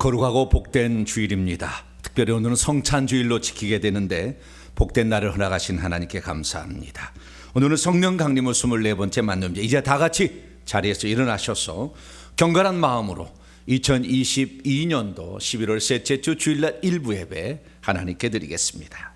거룩하고 복된 주일입니다. 특별히 오늘은 성찬주일로 지키게 되는데 복된 날을 허락하신 하나님께 감사합니다. 오늘은 성령 강림의 24번째 만남제, 이제 다 같이 자리에서 일어나셔서 경건한 마음으로 2022년도 11월 셋째 주 주일날 일부 예배 하나님께 드리겠습니다.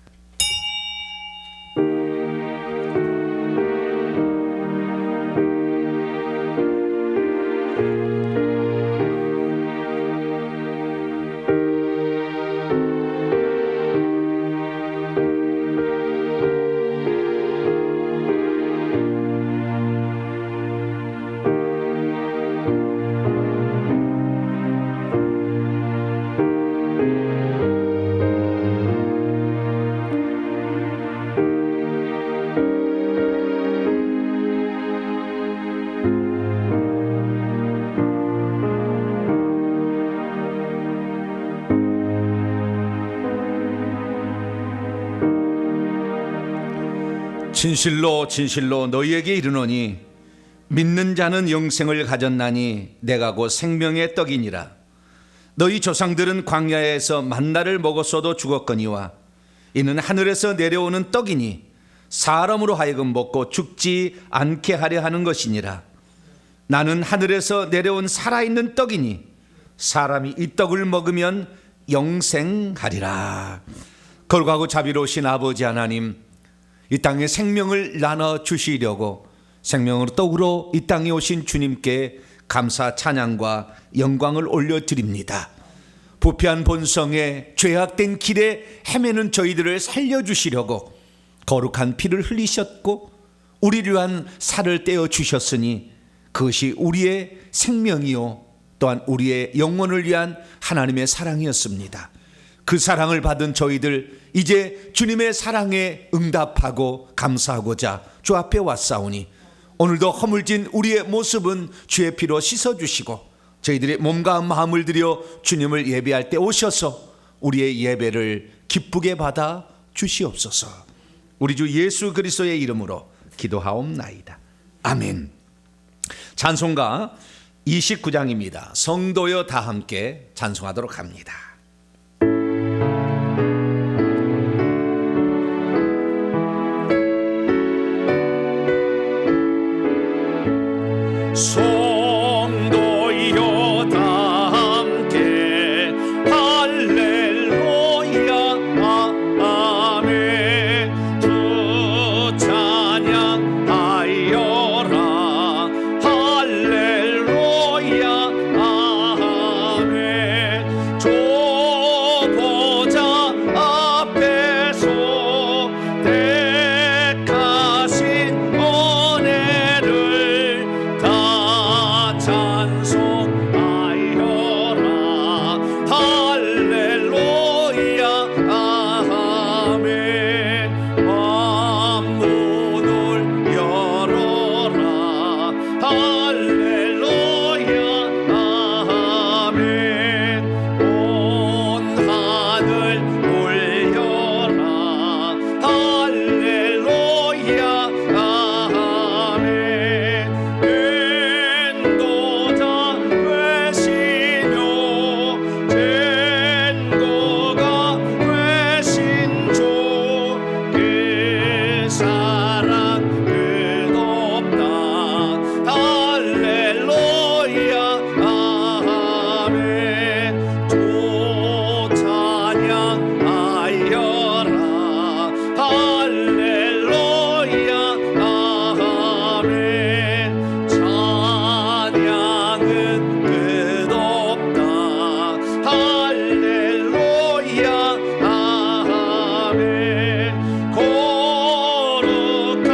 진실로 진실로 너희에게 이르노니 믿는 자는 영생을 가졌나니 내가 곧 생명의 떡이니라. 너희 조상들은 광야에서 만나를 먹었어도 죽었거니와 이는 하늘에서 내려오는 떡이니 사람으로 하여금 먹고 죽지 않게 하려 하는 것이니라. 나는 하늘에서 내려온 살아있는 떡이니 사람이 이 떡을 먹으면 영생하리라. 거룩하고 자비로우신 아버지 하나님, 이 땅에 생명을 나눠 주시려고 생명으로 떡으로 이 땅에 오신 주님께 감사 찬양과 영광을 올려드립니다. 부패한 본성에 죄악된 길에 헤매는 저희들을 살려주시려고 거룩한 피를 흘리셨고 우리를 위한 살을 떼어 주셨으니 그것이 우리의 생명이요 또한 우리의 영혼을 위한 하나님의 사랑이었습니다. 그 사랑을 받은 저희들 이제 주님의 사랑에 응답하고 감사하고자 주 앞에 왔사오니 오늘도 허물진 우리의 모습은 주의 피로 씻어주시고 저희들의 몸과 마음을 들여 주님을 예배할 때 오셔서 우리의 예배를 기쁘게 받아 주시옵소서. 우리 주 예수 그리스도의 이름으로 기도하옵나이다. 아멘. 찬송가 29장입니다. 성도여 다 함께 찬송하도록 합니다. 성도여 다 함께 할렐루야 아멘. 주 찬양하여라 할렐루야 아멘. 주 보좌 앞에서 택하신 은혜를 다 찬송하여라 할렐루야 아멘. 만문을 열어라 할렐루야 아멘. 온 하늘 울려라 할렐루야 아멘. 인도자 되시며 전도가 되신 주의 사랑 끝없다 할렐루야 아멘. 주 찬양하여라 할렐루야 아멘. 찬양은 끝없다 할렐루야 아멘. 거룩한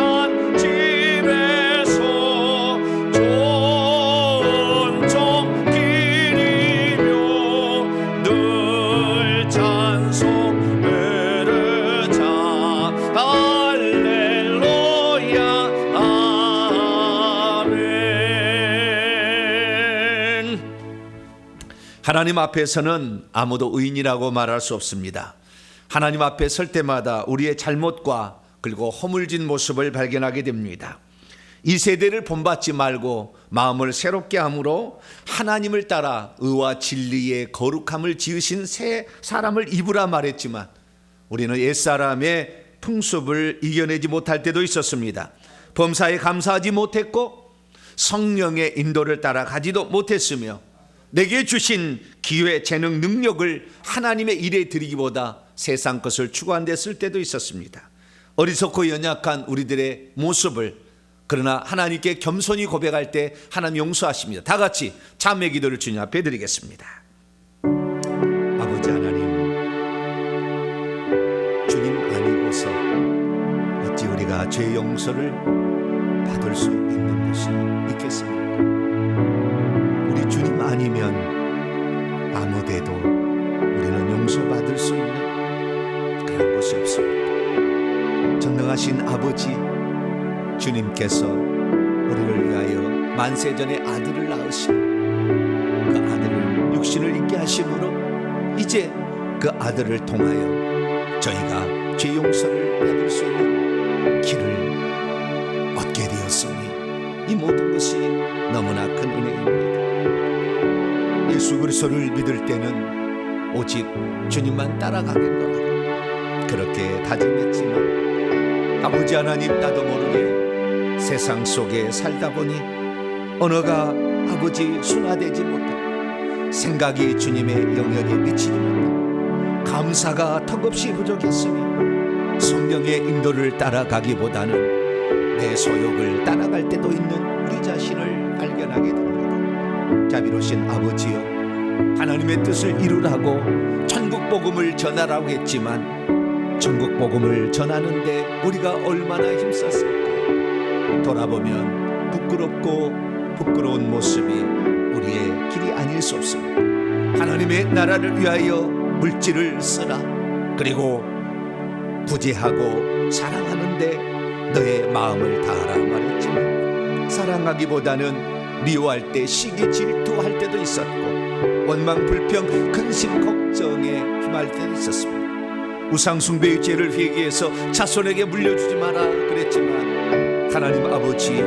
집에서 좋은 종길이며 늘 찬송 부르자 할렐루야 아멘. 하나님 앞에서는 아무도 의인이라고 말할 수 없습니다. 하나님 앞에 설 때마다 우리의 잘못과 그리고 허물진 모습을 발견하게 됩니다. 이 세대를 본받지 말고 마음을 새롭게 함으로 하나님을 따라 의와 진리의 거룩함을 지으신 새 사람을 입으라 말했지만 우리는 옛사람의 풍습을 이겨내지 못할 때도 있었습니다. 범사에 감사하지 못했고 성령의 인도를 따라가지도 못했으며 내게 주신 기회, 재능, 능력을 하나님의 일에 드리기보다 세상 것을 추구한댔을 때도 있었습니다. 어리석고 연약한 우리들의 모습을 그러나 하나님께 겸손히 고백할 때 하나님 용서하십니다. 다 같이 자매 기도를 주님 앞에 드리겠습니다. 아버지 하나님, 주님 아니고서 어찌 우리가 죄 용서를 받을 수 있는 것이 있겠습니까? 우리 주님 아니면 아무데도 우리는 용서받을 수 있는 그런 것이 없습니다. 전능하신 아버지 주님께서 우리를 위하여 만세전에 아들을 낳으시고 그 아들을 육신을 입게 하심으로 이제 그 아들을 통하여 저희가 죄 용서를 받을 수 있는 길을 얻게 되었으니 이 모든 것이 너무나 큰 은혜입니다. 예수 그리스도를 믿을 때는 오직 주님만 따라가겠노라 그렇게 다짐했지만 아버지 하나님, 나도 모르게 세상 속에 살다 보니 언어가 아버지 순화되지 못하고 생각이 주님의 영역에 미치지 못하고 감사가 턱없이 부족했으니 성령의 인도를 따라가기보다는 내 소욕을 따라갈 때도 있는 우리 자신을 발견하게 됩니다. 자비로우신 아버지여, 하나님의 뜻을 이루라고 천국 복음을 전하라고 했지만 천국 복음을 전하는데 우리가 얼마나 힘썼을까? 돌아보면 부끄럽고 부끄러운 모습이 우리의 길이 아닐 수 없습니다. 하나님의 나라를 위하여 물질을 쓰라, 그리고 부재하고 사랑하는데 너의 마음을 다하라 말했지만 사랑하기보다는 미워할 때 시기 질투할 때도 있었고 원망 불평 근심 걱정에 휘말릴 때도 있었습니다. 우상숭배의 죄를 회개해서 자손에게 물려주지 마라 그랬지만 하나님 아버지,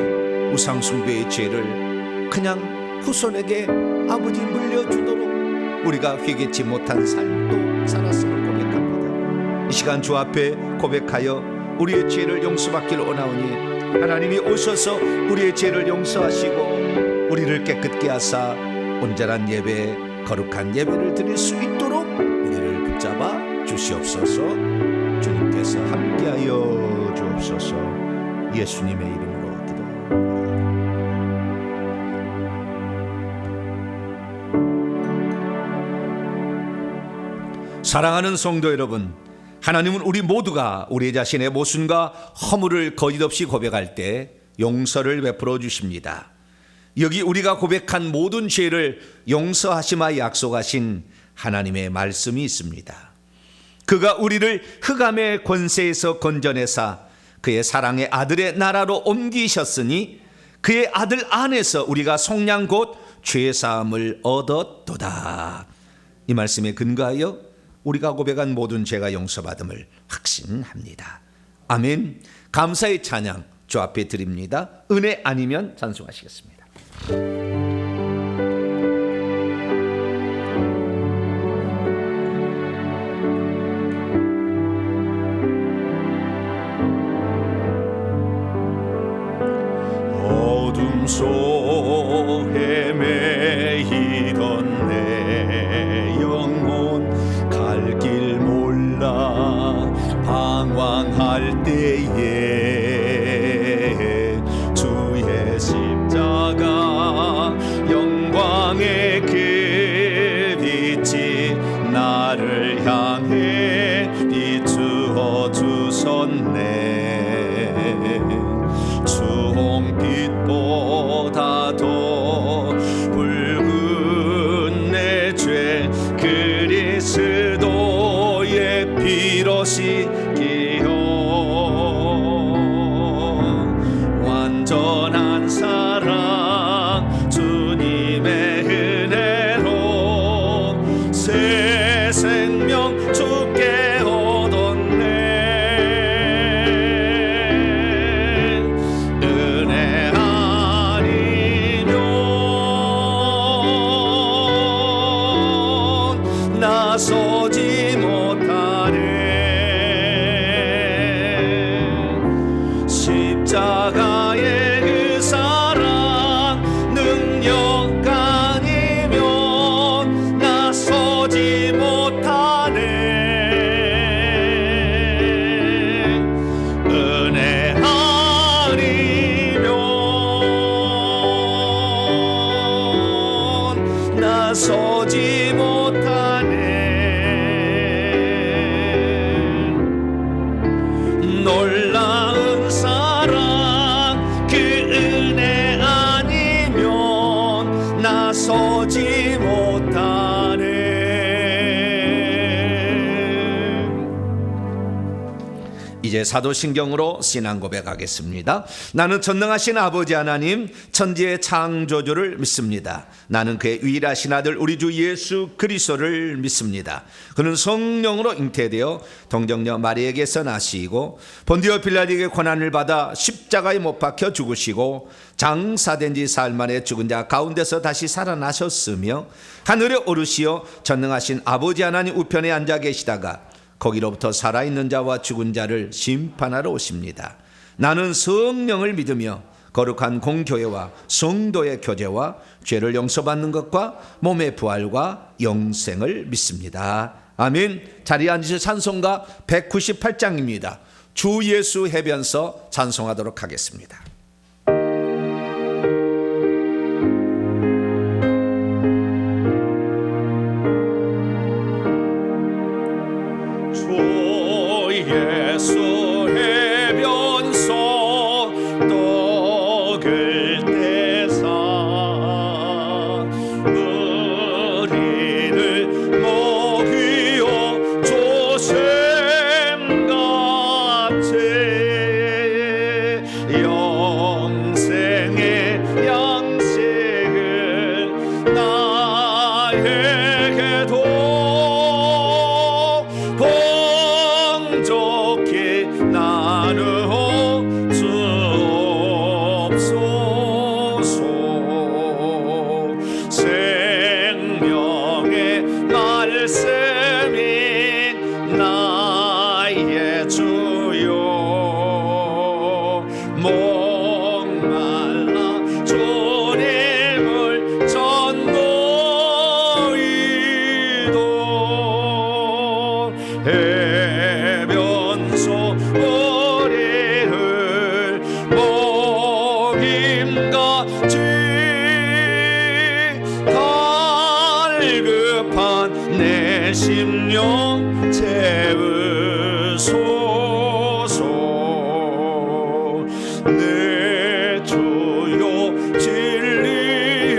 우상숭배의 죄를 그냥 후손에게 아버지 물려주도록 우리가 회개치 못한 삶도 살았음을 고백합니다. 이 시간 주 앞에 고백하여 우리의 죄를 용서받기를 원하오니 하나님이 오셔서 우리의 죄를 용서하시고 우리를 깨끗게 하사 온전한 예배, 거룩한 예배를 드릴 수 있도록 우리를 붙잡아 주시옵소서. 주님께서 함께하여 주옵소서. 예수님의 이름으로 기도합니다. 사랑하는 성도 여러분, 하나님은 우리 모두가 우리 자신의 모순과 허물을 거짓없이 고백할 때 용서를 베풀어 주십니다. 여기 우리가 고백한 모든 죄를 용서하시마 약속하신 하나님의 말씀이 있습니다. 그가 우리를 흑암의 권세에서 건져내사 그의 사랑의 아들의 나라로 옮기셨으니 그의 아들 안에서 우리가 속량 곧 죄사함을 얻었도다. 이 말씀에 근거하여 우리가 고백한 모든 죄가 용서받음을 확신합니다. 아멘. 감사의 찬양 주 앞에 드립니다. 은혜 아니면 찬송하시겠습니다. 어둠 속에 매이던 내 영혼 갈 길 몰라 방황할 때에 주의 십자가 영광의 그 빛이 나를 향해 비추어 주셨네. 주홍빛보다도 붉은 내 죄 그리스도의 피로 씻기어 완전한 사랑 주님의 은혜로 새 생명 주께 얻었네. 은혜 십자가의 그 사랑 능력 아니면 나서지 못하네. 은혜 아니면 나서지 못하네. 놀라운 사랑 그 은혜 아니면 나서지 못하네. 이제 사도신경으로 신앙 고백하겠습니다. 나는 전능하신 아버지 하나님 천지의 창조주를 믿습니다. 나는 그의 유일하신 아들 우리 주 예수 그리스도를 믿습니다. 그는 성령으로 잉태되어 동정녀 마리에게서 나시고 본디오 빌라에게 고난을 받아 십자가에 못 박혀 죽으시고 장사된 지 사흘 만에 죽은 자 가운데서 다시 살아나셨으며 하늘에 오르시어 전능하신 아버지 하나님 우편에 앉아 계시다가 거기로부터 살아있는 자와 죽은 자를 심판하러 오십니다. 나는 성령을 믿으며 거룩한 공교회와 성도의 교제와 죄를 용서받는 것과 몸의 부활과 영생을 믿습니다. 아멘. 자리에 앉으실 찬송가 198장입니다. 주 예수 해변서 찬송하도록 하겠습니다. 예수 해변서 떡을 떼사 우리를 먹이어 조sem같이 영생의 양식을 나에게도 좋게 나누어 주옵소서. 생명의 말씀이 나의 주여 목말라 주님을 전노이도 해변소 우리를 먹임같이 갈급한 내 심령 채우소서. 내 주여 진리의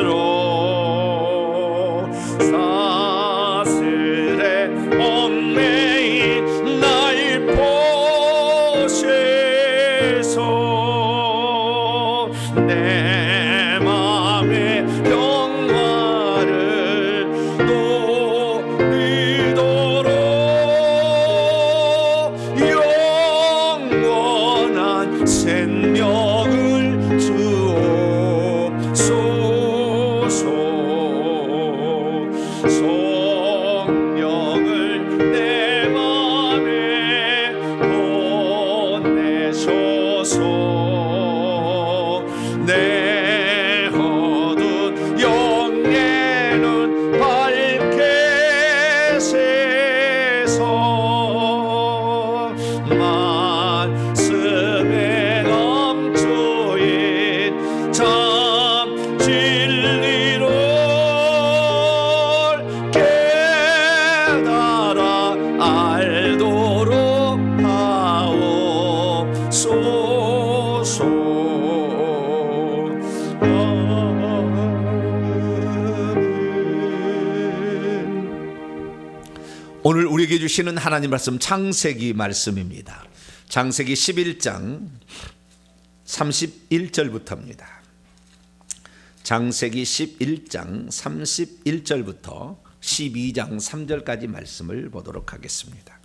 말씀으로 사슬에 얽매인 날 보셔서 내 맘의 평화를 누리도록 영원한 생명을 주옵소서. 성령을 내 맘에 보내셔서 내 어두운 영예는 밝게 세서 말씀에 감추인 참 진리를 깨달아 알도록 하옵소서. 오늘 우리에게 주시는 하나님 말씀 창세기 말씀입니다. 창세기 11장 31절부터입니다. 창세기 11장 31절부터 12장 3절까지 말씀을 보도록 하겠습니다.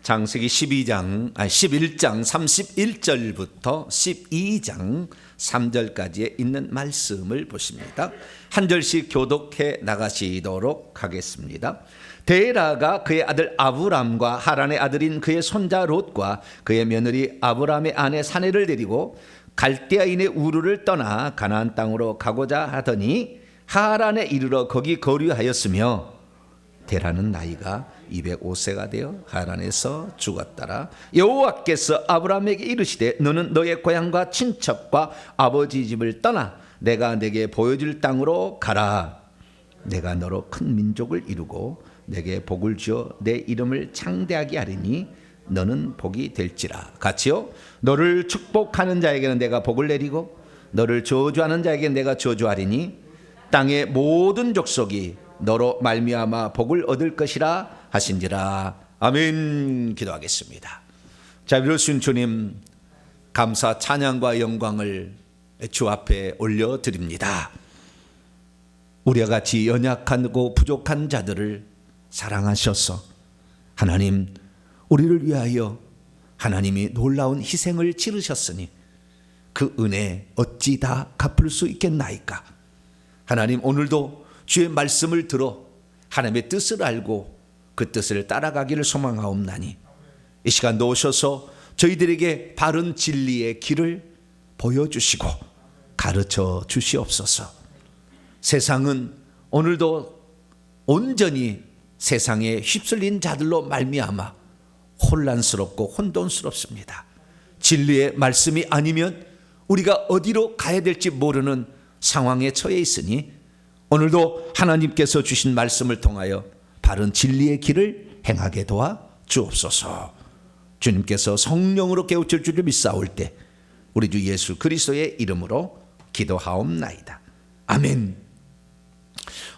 창세기 11장 31절부터 12장 3절까지에 있는 말씀을 보십니다. 한 절씩 교독해 나가시도록 하겠습니다. 데라가 그의 아들 아브람과 하란의 아들인 그의 손자 롯과 그의 며느리 아브람의 아내 사내를 데리고 갈대아인의 우르를 떠나 가나안 땅으로 가고자 하더니 하란에 이르러 거기 거류하였으며, 데라는 나이가 205세가 되어 하란에서 죽었더라. 여호와께서 아브람에게 이르시되 너는 너의 고향과 친척과 아버지 집을 떠나 내가 내게 보여줄 땅으로 가라. 내가 너로 큰 민족을 이루고 내게 복을 주어 내 이름을 창대하게 하리니 너는 복이 될지라. 같이요. 너를 축복하는 자에게는 내가 복을 내리고 너를 저주하는 자에게 내가 저주하리니 땅의 모든 족속이 너로 말미암아 복을 얻을 것이라 하신지라. 아멘. 기도하겠습니다. 자비로우신 주님, 감사 찬양과 영광을 주 앞에 올려드립니다. 우리와 같이 연약하고 부족한 자들을 사랑하셔서 하나님, 우리를 위하여 하나님이 놀라운 희생을 치르셨으니 그 은혜 어찌 다 갚을 수 있겠나이까. 하나님, 오늘도 주의 말씀을 들어 하나님의 뜻을 알고 그 뜻을 따라가기를 소망하옵나니 이 시간도 오셔서 저희들에게 바른 진리의 길을 보여주시고 가르쳐 주시옵소서. 세상은 오늘도 온전히 세상에 휩쓸린 자들로 말미암아 혼란스럽고 혼돈스럽습니다. 진리의 말씀이 아니면 우리가 어디로 가야 될지 모르는 상황에 처해 있으니 오늘도 하나님께서 주신 말씀을 통하여 바른 진리의 길을 행하게 도와 주옵소서. 주님께서 성령으로 깨우쳐 주를 믿사올 때 우리 주 예수 그리스도의 이름으로 기도하옵나이다. 아멘.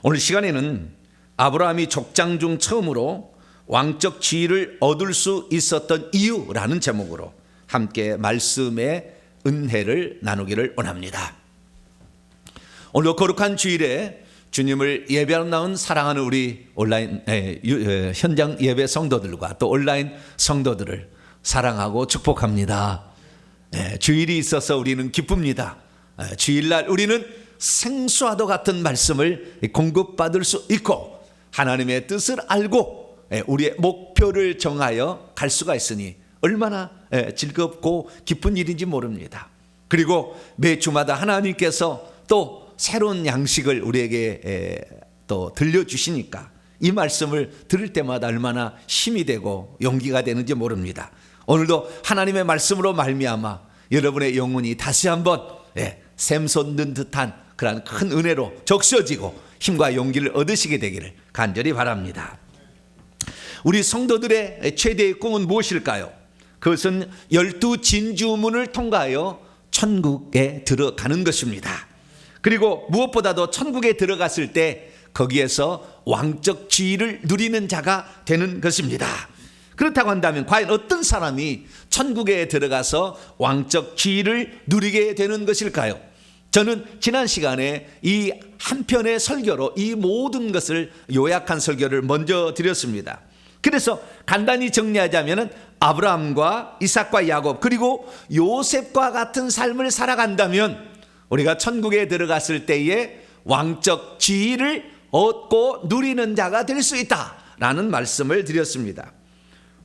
오늘 시간에는 아브라함이 족장 중 처음으로 왕적 지위를 얻을 수 있었던 이유라는 제목으로 함께 말씀의 은혜를 나누기를 원합니다. 오늘 거룩한 주일에 주님을 예배하러 나온 사랑하는 우리 온라인 현장 예배 성도들과 또 온라인 성도들을 사랑하고 축복합니다. 주일이 있어서 우리는 기쁩니다. 주일날 우리는 생수와도 같은 말씀을 공급받을 수 있고 하나님의 뜻을 알고 우리의 목표를 정하여 갈 수가 있으니 얼마나 즐겁고 기쁜 일인지 모릅니다. 그리고 매 주마다 하나님께서 또 새로운 양식을 우리에게 또 들려주시니까 이 말씀을 들을 때마다 얼마나 힘이 되고 용기가 되는지 모릅니다. 오늘도 하나님의 말씀으로 말미암아 여러분의 영혼이 다시 한번 샘솟는 듯한 그런 큰 은혜로 적셔지고 힘과 용기를 얻으시게 되기를 간절히 바랍니다. 우리 성도들의 최대의 꿈은 무엇일까요? 그것은 12진주문을 통과하여 천국에 들어가는 것입니다. 그리고 무엇보다도 천국에 들어갔을 때 거기에서 왕적 지위를 누리는 자가 되는 것입니다. 그렇다고 한다면 과연 어떤 사람이 천국에 들어가서 왕적 지위를 누리게 되는 것일까요? 저는 지난 시간에 이 한 편의 설교로 이 모든 것을 요약한 설교를 먼저 드렸습니다. 그래서 간단히 정리하자면 아브라함과 이삭과 야곱 그리고 요셉과 같은 삶을 살아간다면 우리가 천국에 들어갔을 때에 왕적 지위를 얻고 누리는 자가 될 수 있다라는 말씀을 드렸습니다.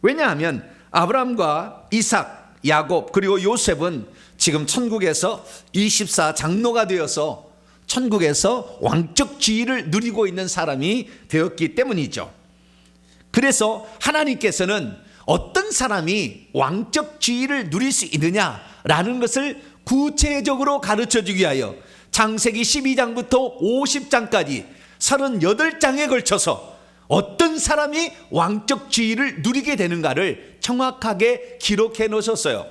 왜냐하면 아브라함과 이삭, 야곱 그리고 요셉은 지금 천국에서 24장로가 되어서 천국에서 왕적 지위를 누리고 있는 사람이 되었기 때문이죠. 그래서 하나님께서는 어떤 사람이 왕적 지위를 누릴 수 있느냐라는 것을 구체적으로 가르쳐 주기 위하여 창세기 12장부터 50장까지 38장에 걸쳐서 어떤 사람이 왕적 지위를 누리게 되는가를 정확하게 기록해 놓으셨어요.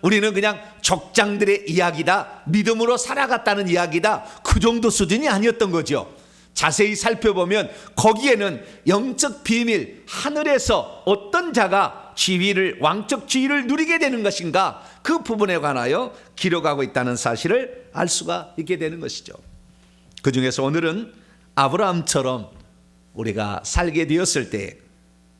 우리는 그냥 족장들의 이야기다, 믿음으로 살아갔다는 이야기다, 그 정도 수준이 아니었던 거죠. 자세히 살펴보면 거기에는 영적 비밀, 하늘에서 어떤 자가 왕적 지위를 누리게 되는 것인가, 그 부분에 관하여 기록하고 있다는 사실을 알 수가 있게 되는 것이죠. 그 중에서 오늘은 아브라함처럼 우리가 살게 되었을 때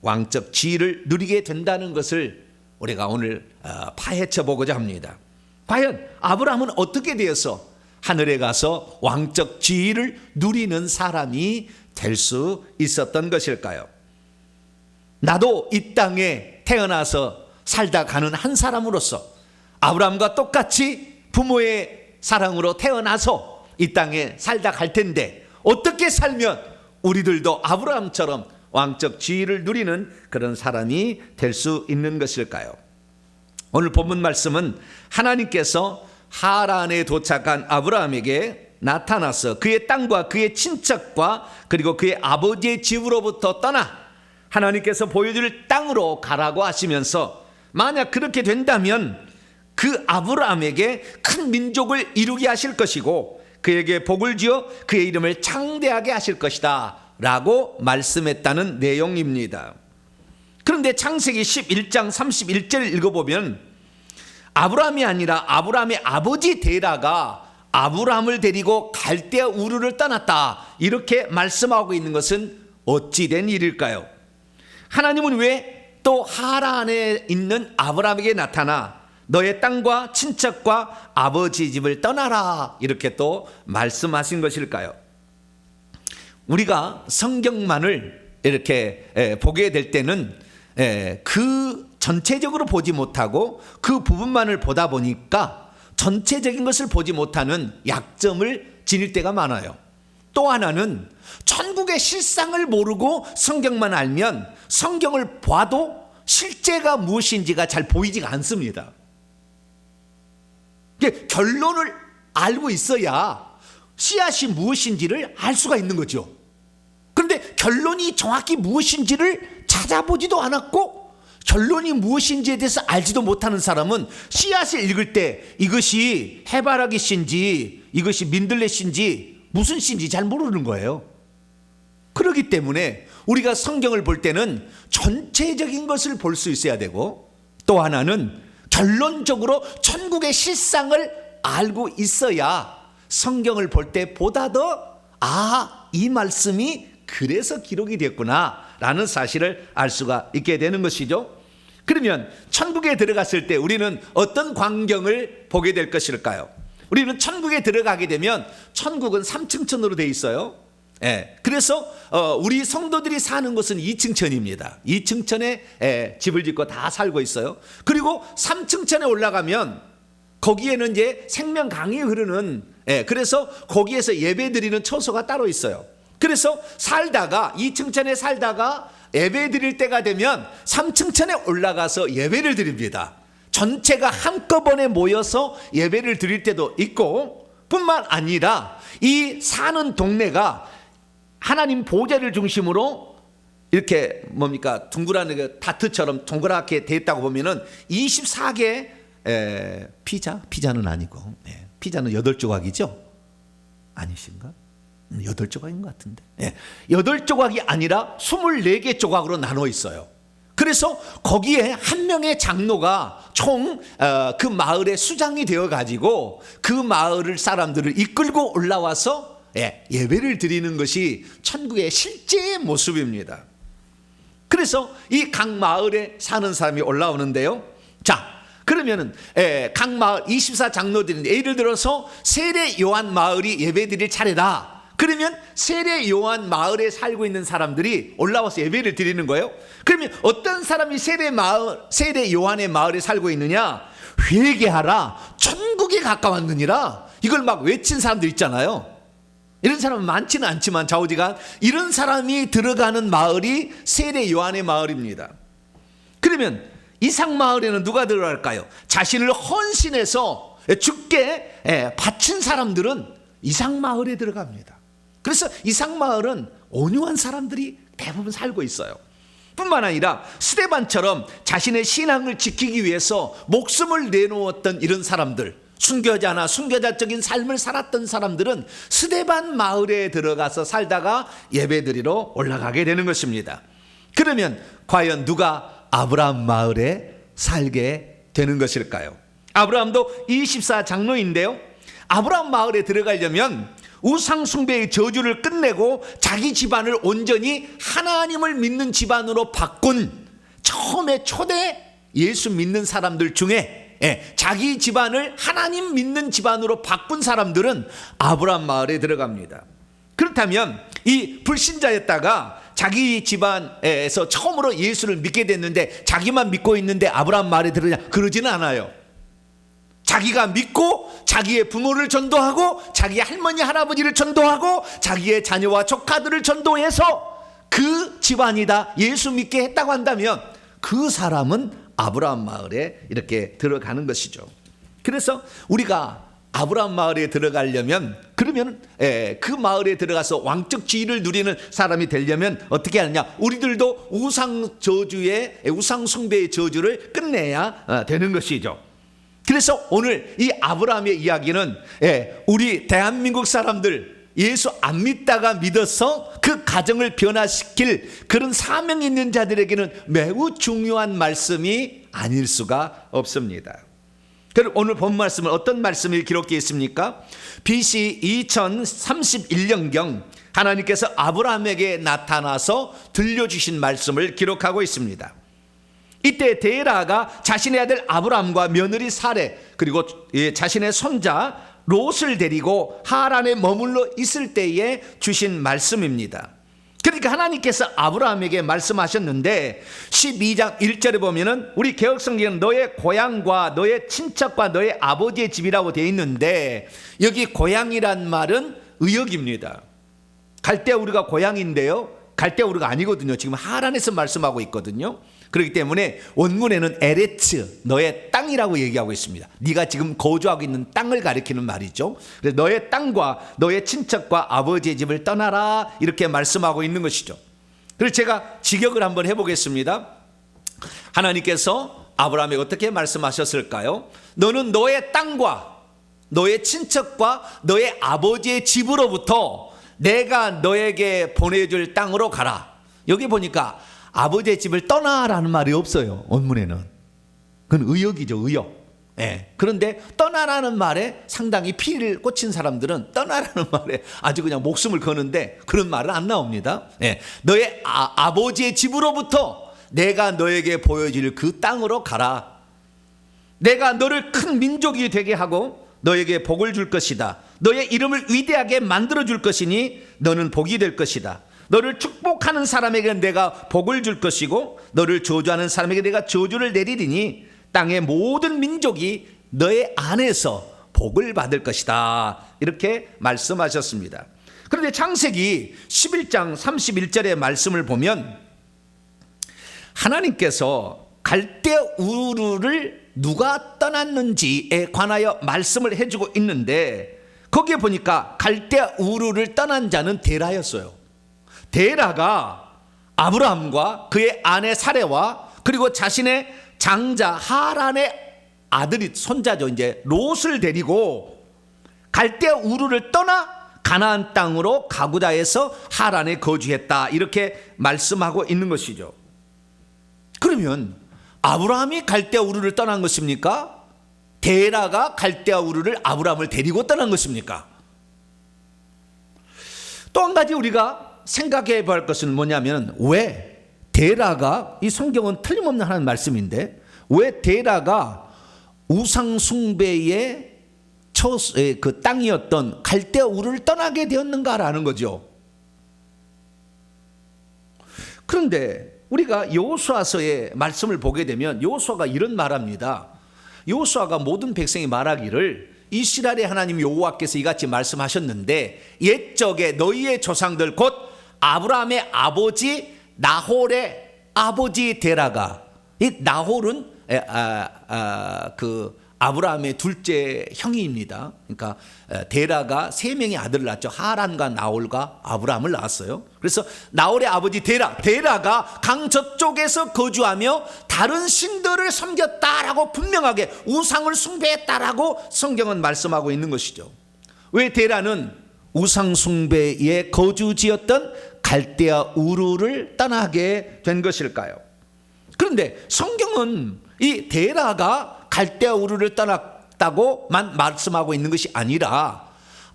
왕적 지위를 누리게 된다는 것을 우리가 오늘 파헤쳐 보고자 합니다. 과연 아브라함은 어떻게 되어서 하늘에 가서 왕적 지위를 누리는 사람이 될 수 있었던 것일까요? 나도 이 땅에 태어나서 살다 가는 한 사람으로서 아브라함과 똑같이 부모의 사랑으로 태어나서 이 땅에 살다 갈 텐데 어떻게 살면 우리들도 아브라함처럼 왕적 지위를 누리는 그런 사람이 될 수 있는 것일까요? 오늘 본문 말씀은 하나님께서 하란에 도착한 아브라함에게 나타나서 그의 땅과 그의 친척과 그리고 그의 아버지의 집으로부터 떠나 하나님께서 보여줄 땅으로 가라고 하시면서 만약 그렇게 된다면 그 아브라함에게 큰 민족을 이루게 하실 것이고 그에게 복을 지어 그의 이름을 창대하게 하실 것이다 라고 말씀했다는 내용입니다. 그런데 창세기 11장 31절을 읽어보면 아브라함이 아니라 아브라함의 아버지 데라가 아브라함을 데리고 갈대아 우르를 떠났다 이렇게 말씀하고 있는 것은 어찌 된 일일까요? 하나님은 왜 또 하란에 있는 아브라함에게 나타나 너의 땅과 친척과 아버지 집을 떠나라 이렇게 또 말씀하신 것일까요? 우리가 성경만을 이렇게 보게 될 때는 그 전체적으로 보지 못하고 그 부분만을 보다 보니까 전체적인 것을 보지 못하는 약점을 지닐 때가 많아요. 또 하나는 천국의 실상을 모르고 성경만 알면 성경을 봐도 실제가 무엇인지가 잘 보이지가 않습니다. 결론을 알고 있어야 씨앗이 무엇인지를 알 수가 있는 거죠. 그런데 결론이 정확히 무엇인지를 찾아보지도 않았고 결론이 무엇인지에 대해서 알지도 못하는 사람은 씨앗을 읽을 때 이것이 해바라기 씨인지 이것이 민들레 씨인지 무슨 씨인지 잘 모르는 거예요. 그렇기 때문에 우리가 성경을 볼 때는 전체적인 것을 볼 수 있어야 되고 또 하나는 결론적으로 천국의 실상을 알고 있어야 성경을 볼 때 보다 더 이 말씀이 그래서 기록이 됐구나 라는 사실을 알 수가 있게 되는 것이죠. 그러면 천국에 들어갔을 때 우리는 어떤 광경을 보게 될 것일까요? 우리는 천국에 들어가게 되면 천국은 3층천으로 되어 있어요. 그래서 우리 성도들이 사는 곳은 2층천입니다. 2층천에 집을 짓고 다 살고 있어요. 그리고 3층천에 올라가면 거기에는 이제 생명강이 흐르는 그래서 거기에서 예배 드리는 처소가 따로 있어요. 그래서 살다가 2층천에 살다가 예배 드릴 때가 되면 3층천에 올라가서 예배를 드립니다. 전체가 한꺼번에 모여서 예배를 드릴 때도 있고 뿐만 아니라 이 사는 동네가 하나님 보좌를 중심으로 이렇게 뭡니까 둥그란 다트처럼 동그랗게 돼 있다고 보면은 24개 피자는 아니고 피자는 8조각이죠? 아니신가? 8조각인 것 같은데 8조각이 아니라 24개 조각으로 나눠 있어요. 그래서 거기에 한 명의 장로가 총 그 마을의 수장이 되어 가지고 그 마을 사람들을 이끌고 올라와서 예배를 드리는 것이 천국의 실제의 모습입니다. 그래서 이 각 마을에 사는 사람이 올라오는데요. 자, 그러면은 각 마을 24장로들인데 예를 들어서 세례 요한 마을이 예배 드릴 차례다. 그러면 세례 요한 마을에 살고 있는 사람들이 올라와서 예배를 드리는 거예요. 그러면 어떤 사람이 세례 요한의 마을에 살고 있느냐? 회개하라, 천국에 가까웠느니라. 이걸 막 외친 사람들 있잖아요. 이런 사람은 많지는 않지만 좌우지간 이런 사람이 들어가는 마을이 세례 요한의 마을입니다. 그러면 이상 마을에는 누가 들어갈까요? 자신을 헌신해서 죽게 바친 사람들은 이상 마을에 들어갑니다. 그래서 이상 마을은 온유한 사람들이 대부분 살고 있어요. 뿐만 아니라 스데반처럼 자신의 신앙을 지키기 위해서 목숨을 내놓았던 이런 사람들, 순교자나 순교자적인 삶을 살았던 사람들은 스데반 마을에 들어가서 살다가 예배드리러 올라가게 되는 것입니다. 그러면 과연 누가 아브라함 마을에 살게 되는 것일까요? 아브라함도 24장로인데요. 아브라함 마을에 들어가려면 우상 숭배의 저주를 끝내고 자기 집안을 온전히 하나님을 믿는 집안으로 바꾼 처음에 초대 예수 믿는 사람들 중에 자기 집안을 하나님 믿는 집안으로 바꾼 사람들은 아브라함 마을에 들어갑니다. 그렇다면 이 불신자였다가 자기 집안에서 처음으로 예수를 믿게 됐는데 자기만 믿고 있는데 아브라함 마을에 들어가냐? 그러지는 않아요. 자기가 믿고 자기의 부모를 전도하고 자기의 할머니 할아버지를 전도하고 자기의 자녀와 조카들을 전도해서 그 집안이 다 예수 믿게 했다고 한다면 그 사람은 아브라함 마을에 이렇게 들어가는 것이죠. 그래서 우리가 아브라함 마을에 들어가려면 그러면 그 마을에 들어가서 왕적 지위를 누리는 사람이 되려면 어떻게 하느냐? 우리들도 우상 저주의 우상 숭배의 저주를 끝내야 되는 것이죠. 그래서 오늘 이 아브라함의 이야기는 우리 대한민국 사람들 예수 안 믿다가 믿어서 그 가정을 변화시킬 그런 사명 있는 자들에게는 매우 중요한 말씀이 아닐 수가 없습니다. 그럼 오늘 본 말씀은 어떤 말씀이 기록되어 있습니까? BC 2031년경 하나님께서 아브라함에게 나타나서 들려주신 말씀을 기록하고 있습니다. 이때 데라가 자신의 아들 아브람과 며느리 사레 그리고 자신의 손자 롯을 데리고 하란에 머물러 있을 때에 주신 말씀입니다. 그러니까 하나님께서 아브라함에게 말씀하셨는데 12장 1절에 보면은 우리 개혁성경은 너의 고향과 너의 친척과 너의 아버지의 집이라고 되어 있는데 여기 고향이란 말은 의역입니다. 갈대아 우리가 고향인데요, 갈대아 우리가 아니거든요. 지금 하란에서 말씀하고 있거든요. 그렇기 때문에 원문에는 에레츠 너의 땅이라고 얘기하고 있습니다. 네가 지금 거주하고 있는 땅을 가리키는 말이죠. 그래서 너의 땅과 너의 친척과 아버지의 집을 떠나라 이렇게 말씀하고 있는 것이죠. 그래서 제가 직역을 한번 해보겠습니다. 하나님께서 아브라함에게 어떻게 말씀하셨을까요? 너는 너의 땅과 너의 친척과 너의 아버지의 집으로부터 내가 너에게 보내줄 땅으로 가라. 여기 보니까 아버지의 집을 떠나라는 말이 없어요. 원문에는. 그건 의역이죠, 의역. 그런데 떠나라는 말에 상당히 피를 꽂힌 사람들은 떠나라는 말에 아주 그냥 목숨을 거는데 그런 말은 안 나옵니다. 너의 아버지의 집으로부터 내가 너에게 보여줄 그 땅으로 가라. 내가 너를 큰 민족이 되게 하고 너에게 복을 줄 것이다. 너의 이름을 위대하게 만들어 줄 것이니 너는 복이 될 것이다. 너를 축복하는 사람에게 내가 복을 줄 것이고 너를 저주하는 사람에게 내가 저주를 내리리니 땅의 모든 민족이 너의 안에서 복을 받을 것이다. 이렇게 말씀하셨습니다. 그런데 창세기 11장 31절의 말씀을 보면 하나님께서 갈대아 우르를 누가 떠났는지에 관하여 말씀을 해주고 있는데 거기에 보니까 갈대아 우르를 떠난 자는 데라였어요. 데라가 아브라함과 그의 아내 사레와 그리고 자신의 장자 하란의 아들이 손자죠. 이제 롯을 데리고 갈대아 우르를 떠나 가나안 땅으로 가고자 해서 하란에 거주했다. 이렇게 말씀하고 있는 것이죠. 그러면 아브라함이 갈대아 우르를 떠난 것입니까? 데라가 갈대아 우르를 아브라함을 데리고 떠난 것입니까? 또 한 가지 우리가 생각해 볼 것은 뭐냐면 왜 데라가 이 성경은 틀림없는 하나님 말씀인데 왜 데라가 우상 숭배의 그 땅이었던 갈대아 우르를 떠나게 되었는가라는 거죠. 그런데 우리가 여호수아서의 말씀을 보게 되면 여호수아가 이런 말합니다. 여호수아가 모든 백성이 말하기를 이스라엘의 하나님 여호와께서 이같이 말씀하셨는데 옛적에 너희의 조상들 곧 아브라함의 아버지 나홀의 아버지 데라가 이 나홀은 그 아브라함의 둘째 형입니다. 그러니까 데라가 세 명의 아들을 낳았죠. 하란과 나홀과 아브라함을 낳았어요. 그래서 나홀의 아버지 데라가 강 저쪽에서 거주하며 다른 신들을 섬겼다라고 분명하게 우상을 숭배했다라고 성경은 말씀하고 있는 것이죠. 왜 데라는 우상 숭배의 거주지였던 갈대아 우르를 떠나게 된 것일까요? 그런데 성경은 이 데라가 갈대아 우르를 떠났다고만 말씀하고 있는 것이 아니라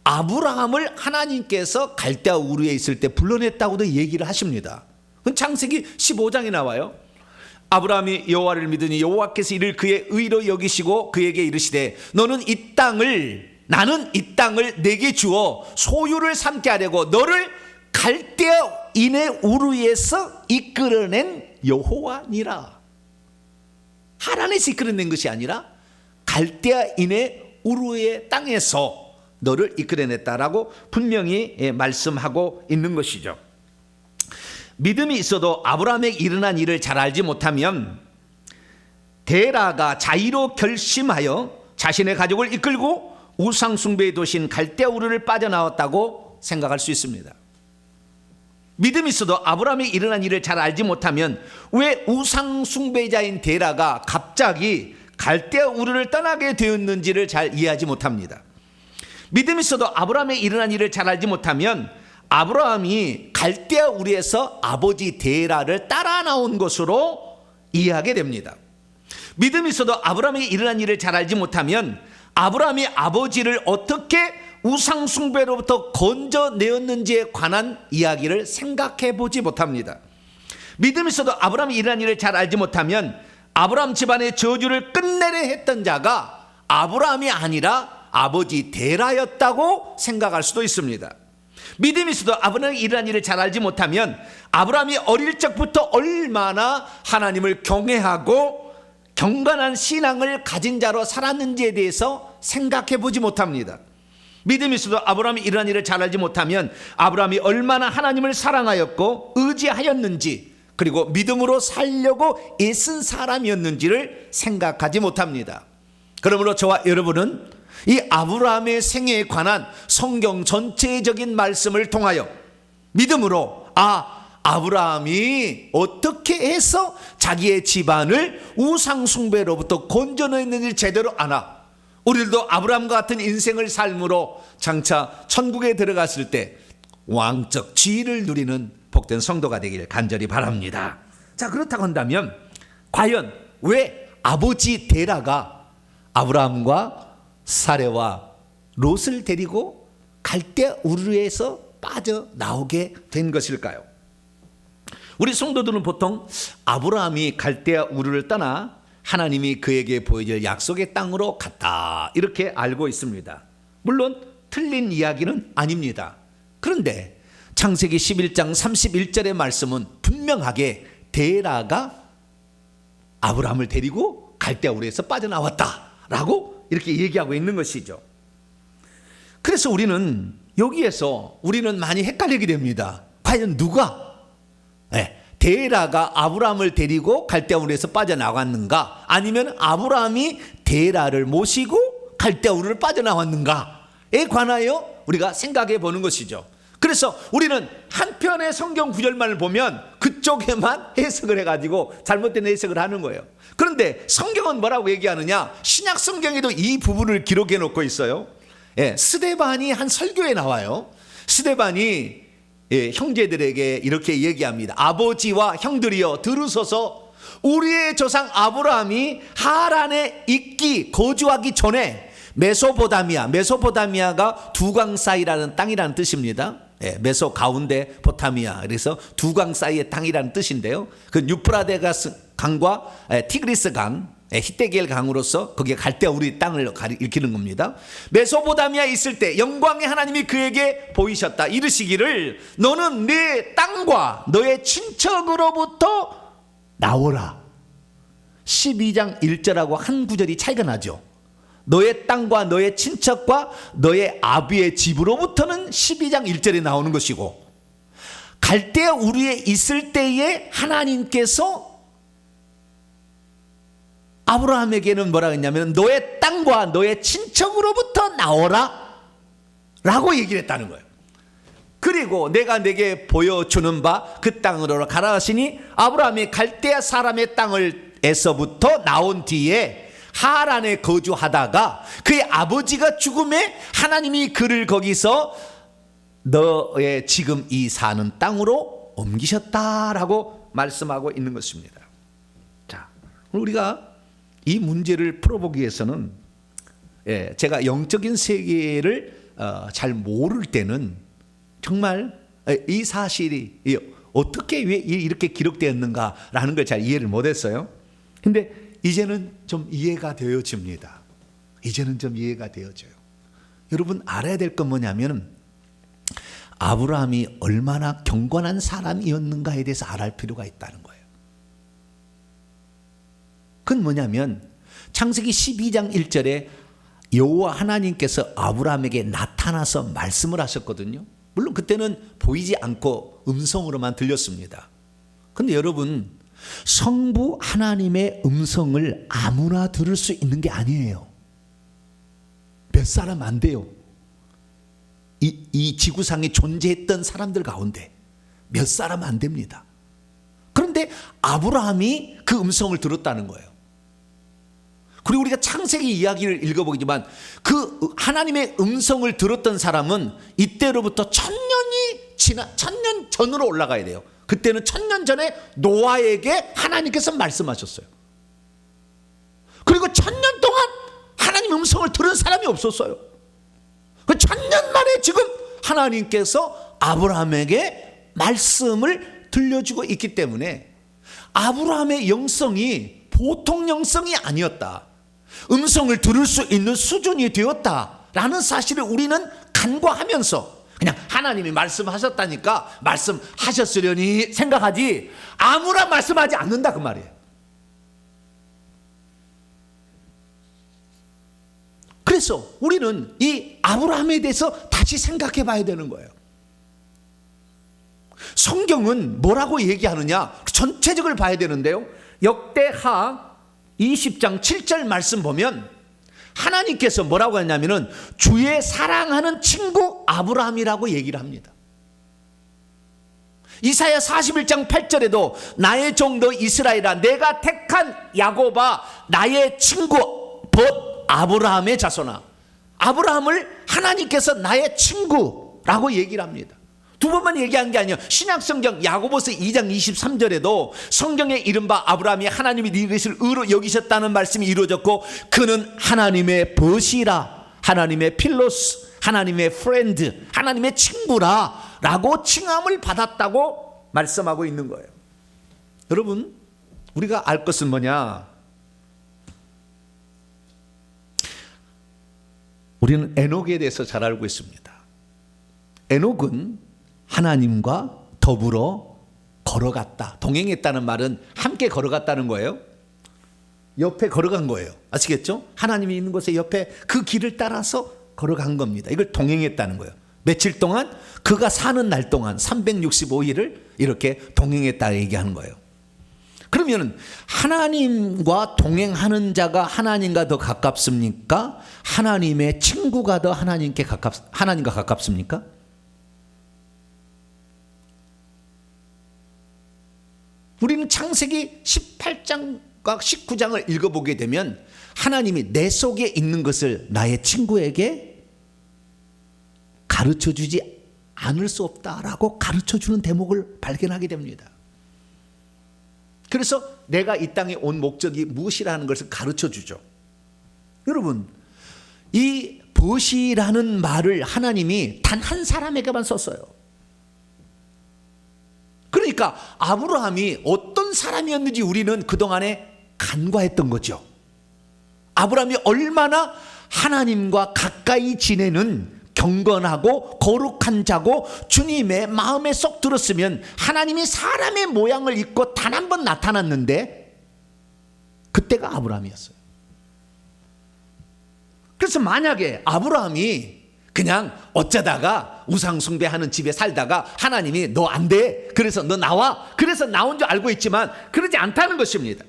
아브라함을 하나님께서 갈대아 우르에 있을 때 불러냈다고도 얘기를 하십니다. 창세기 15장에 나와요. 아브라함이 여호와를 믿으니 여호와께서 이를 그의 의로 여기시고 그에게 이르시되 나는 이 땅을 내게 주어 소유를 삼게 하려고 너를 갈대아인의 우르에서 이끌어낸 여호와니라. 하란에서 이끌어낸 것이 아니라 갈대아인의 우르의 땅에서 너를 이끌어냈다라고 분명히 말씀하고 있는 것이죠. 믿음이 있어도 아브라함에게 일어난 일을 잘 알지 못하면 데라가 자의로 결심하여 자신의 가족을 이끌고 우상 숭배의 도시인 갈대아 우르를 빠져나왔다고 생각할 수 있습니다. 믿음이 있어도 아브라함이 일어난 일을 잘 알지 못하면 왜 우상 숭배자인 데라가 갑자기 갈대아 우르를 떠나게 되었는지를 잘 이해하지 못합니다. 믿음이 있어도 아브라함이 일어난 일을 잘 알지 못하면 아브라함이 갈대아 우르에서 아버지 데라를 따라 나온 것으로 이해하게 됩니다. 믿음이 있어도 아브라함이 일어난 일을 잘 알지 못하면 아브라함이 아버지를 어떻게 우상 숭배로부터 건져내었는지에 관한 이야기를 생각해 보지 못합니다. 믿음이 있어도 아브라함이 일어난 일을 잘 알지 못하면 아브라함 집안의 저주를 끝내려 했던 자가 아브라함이 아니라 아버지 데라였다고 생각할 수도 있습니다. 믿음이 있어도 아브라함이 일어난 일을 잘 알지 못하면 아브라함이 어릴 적부터 얼마나 하나님을 경외하고 경건한 신앙을 가진 자로 살았는지에 대해서 생각해 보지 못합니다. 믿음이 있어도 아브라함이 일어난 일을 잘 알지 못하면 아브라함이 얼마나 하나님을 사랑하였고 의지하였는지, 그리고 믿음으로 살려고 애쓴 사람이었는지를 생각하지 못합니다. 그러므로 저와 여러분은 이 아브라함의 생애에 관한 성경 전체적인 말씀을 통하여 믿음으로 아브라함이 어떻게 해서 자기의 집안을 우상 숭배로부터 건져냈는지 제대로 아나 우리들도 아브라함과 같은 인생을 삶으로 장차 천국에 들어갔을 때 왕적 지위를 누리는 복된 성도가 되길 간절히 바랍니다. 자, 그렇다고 한다면 과연 왜 아버지 데라가 아브라함과 사레와 롯을 데리고 갈대아 우르에서 빠져나오게 된 것일까요? 우리 성도들은 보통 아브라함이 갈대아 우르를 떠나 하나님이 그에게 보여줄 약속의 땅으로 갔다 이렇게 알고 있습니다. 물론 틀린 이야기는 아닙니다. 그런데 창세기 11장 31절의 말씀은 분명하게 데라가 아브라함을 데리고 갈대아 우르에서 빠져나왔다라고 이렇게 얘기하고 있는 것이죠. 그래서 우리는 여기에서 많이 헷갈리게 됩니다. 과연 누가 데라가 아브라함을 데리고 갈대아 우르에서 빠져나왔는가, 아니면 아브라함이 데라를 모시고 갈대아 우르를 빠져나왔는가에 관하여 우리가 생각해 보는 것이죠. 그래서 우리는 한편의 성경 구절만을 보면 그쪽에만 해석을 해가지고 잘못된 해석을 하는 거예요. 그런데 성경은 뭐라고 얘기하느냐? 신약 성경에도 이 부분을 기록해 놓고 있어요. 스데반이 한 설교에 나와요. 스데반이 형제들에게 이렇게 얘기합니다. 아버지와 형들이여 들으소서. 우리의 조상 아브라함이 하란에 거주하기 전에 메소포타미아가 두강 사이라는 땅이라는 뜻입니다. 메소 가운데 포타미아, 그래서 두강 사이의 땅이라는 뜻인데요. 그 유프라데스 강과 티그리스 강, 히데겔 강으로서 그게 갈대아 우르의 땅을 일컫는 겁니다. 메소포타미아에 있을 때 영광의 하나님이 그에게 보이셨다. 이르시기를 너는 네 땅과 너의 친척으로부터 나오라. 12장 1절하고 한 구절이 차이가 나죠. 너의 땅과 너의 친척과 너의 아비의 집으로부터는 12장 1절에 나오는 것이고, 갈대아 우르에 있을 때에 하나님께서 아브라함에게는 뭐라 했냐면 너의 땅과 너의 친척으로부터 나오라 라고 얘기를 했다는 거예요. 그리고 내가 내게 보여주는 바 그 땅으로 가라 하시니 아브라함이 갈대아 사람의 땅에서부터 나온 뒤에 하란에 거주하다가 그의 아버지가 죽음에 하나님이 그를 거기서 너의 지금 이 사는 땅으로 옮기셨다라고 말씀하고 있는 것입니다. 자, 우리가 이 문제를 풀어보기 위해서는 제가 영적인 세계를 잘 모를 때는 정말 이 사실이 어떻게 왜 이렇게 기록되었는가라는 걸 잘 이해를 못했어요. 근데 이제는 좀 이해가 되어집니다. 이제는 좀 이해가 되어져요. 여러분 알아야 될 건 뭐냐면 아브라함이 얼마나 경건한 사람이었는가에 대해서 알아야 필요가 있다는 거예요. 그건 뭐냐면 창세기 12장 1절에 여호와 하나님께서 아브라함에게 나타나서 말씀을 하셨거든요. 물론 그때는 보이지 않고 음성으로만 들렸습니다. 그런데 여러분 성부 하나님의 음성을 아무나 들을 수 있는 게 아니에요. 몇 사람 안 돼요. 이 지구상에 존재했던 사람들 가운데 몇 사람 안 됩니다. 그런데 아브라함이 그 음성을 들었다는 거예요. 그리고 우리가 창세기 이야기를 읽어보지만 그 하나님의 음성을 들었던 사람은 이때로부터 1000년 전으로 올라가야 돼요. 그때는 1000년 전에 노아에게 하나님께서 말씀하셨어요. 그리고 1000년 동안 하나님 음성을 들은 사람이 없었어요. 그 1000년 만에 지금 하나님께서 아브라함에게 말씀을 들려주고 있기 때문에 아브라함의 영성이 보통 영성이 아니었다. 음성을 들을 수 있는 수준이 되었다라는 사실을 우리는 간과하면서 그냥 하나님이 말씀하셨다니까 말씀하셨으려니 생각하지 아무나 말씀하지 않는다 그 말이에요. 그래서 우리는 이 아브라함에 대해서 다시 생각해 봐야 되는 거예요. 성경은 뭐라고 얘기하느냐 전체적으로 봐야 되는데요. 역대하 20장 7절 말씀 보면 하나님께서 뭐라고 했냐면은 주의 사랑하는 친구 아브라함이라고 얘기를 합니다. 이사야 41장 8절에도 나의 종도 이스라엘아 내가 택한 야곱아 나의 친구 봇 아브라함의 자손아. 아브라함을 하나님께서 나의 친구라고 얘기를 합니다. 두 번만 얘기한 게 아니에요. 신약성경 야고보서 2장 23절에도 성경에 이른바 아브라함이 하나님이 네 것을 의로 여기셨다는 말씀이 이루어졌고 그는 하나님의 벗이라 하나님의 필로스 하나님의 프렌드 하나님의 친구라 라고 칭함을 받았다고 말씀하고 있는 거예요. 여러분 우리가 알 것은 뭐냐, 우리는 에녹에 대해서 잘 알고 있습니다. 에녹은 하나님과 더불어 걸어갔다. 동행했다는 말은 함께 걸어갔다는 거예요. 옆에 걸어간 거예요. 아시겠죠? 하나님이 있는 곳에 옆에 그 길을 따라서 걸어간 겁니다. 이걸 동행했다는 거예요. 며칠 동안 그가 사는 날 동안 365일을 이렇게 동행했다 얘기하는 거예요. 그러면 하나님과 동행하는 자가 하나님과 더 가깝습니까? 하나님의 친구가 더 하나님과 가깝습니까? 우리는 창세기 18장과 19장을 읽어보게 되면 하나님이 내 속에 있는 것을 나의 친구에게 가르쳐주지 않을 수 없다라고 가르쳐주는 대목을 발견하게 됩니다. 그래서 내가 이 땅에 온 목적이 무엇이라는 것을 가르쳐주죠. 여러분 이 벗이라는 말을 하나님이 단 한 사람에게만 썼어요. 그러니까 아브라함이 어떤 사람이었는지 우리는 그동안에 간과했던 거죠. 아브라함이 얼마나 하나님과 가까이 지내는 경건하고 거룩한 자고 주님의 마음에 쏙 들었으면 하나님이 사람의 모양을 입고 단 한 번 나타났는데 그때가 아브라함이었어요. 그래서 만약에 아브라함이 그냥 어쩌다가 우상숭배하는 집에 살다가 하나님이 너 안 돼 그래서 너 나와 그래서 나온 줄 알고 있지만 그러지 않다는 것입니다.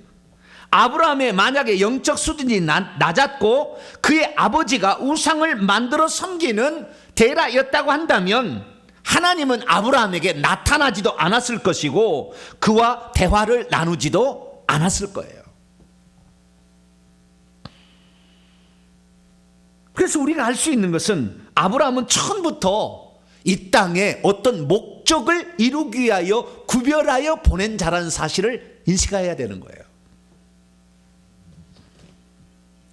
아브라함의 만약에 영적 수준이 낮았고 그의 아버지가 우상을 만들어 섬기는 데라였다고 한다면 하나님은 아브라함에게 나타나지도 않았을 것이고 그와 대화를 나누지도 않았을 거예요. 그래서 우리가 알 수 있는 것은 아브라함은 처음부터 이 땅에 어떤 목적을 이루기 위하여 구별하여 보낸 자라는 사실을 인식해야 되는 거예요.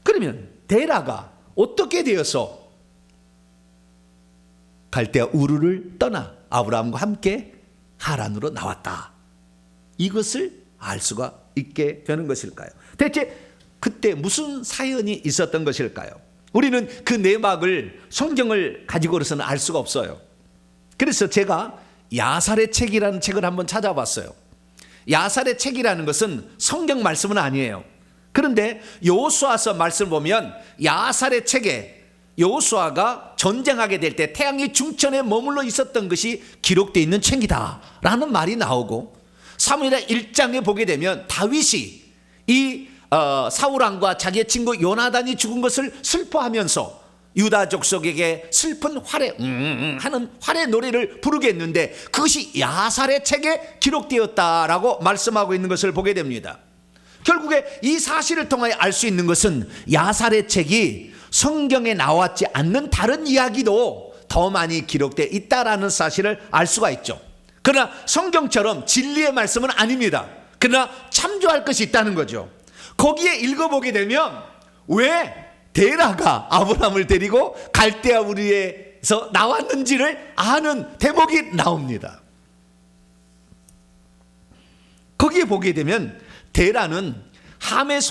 그러면 데라가 어떻게 되어서 갈대아 우르를 떠나 아브라함과 함께 하란으로 나왔다. 이것을 알 수가 있게 되는 것일까요? 대체 그때 무슨 사연이 있었던 것일까요? 우리는 그 내막을 성경을 가지고서는 알 수가 없어요. 그래서 제가 야살의 책이라는 책을 한번 찾아봤어요. 야살의 책이라는 것은 성경 말씀은 아니에요. 그런데 여호수아서 말씀을 보면 야살의 책에 여호수아가 전쟁하게 될 때 태양의 중천에 머물러 있었던 것이 기록되어 있는 책이다 라는 말이 나오고, 사무엘하 1장에 보게 되면 다윗이 이 사울 왕과 자기의 친구 요나단이 죽은 것을 슬퍼하면서 유다 족속에게 슬픈 활의 하는 활의 노래를 부르게 했는데 그것이 야살의 책에 기록되었다라고 말씀하고 있는 것을 보게 됩니다. 결국에 이 사실을 통하여 알 수 있는 것은 야살의 책이 성경에 나왔지 않는 다른 이야기도 더 많이 기록되어 있다라는 사실을 알 수가 있죠. 그러나 성경처럼 진리의 말씀은 아닙니다. 그러나 참조할 것이 있다는 거죠. 거기에 읽어보게 되면 왜 데라가 아브라함을 데리고 갈대아 우르에서 나왔는지를 아는 대목이 나옵니다. 거기에 보게 되면 데라는 함의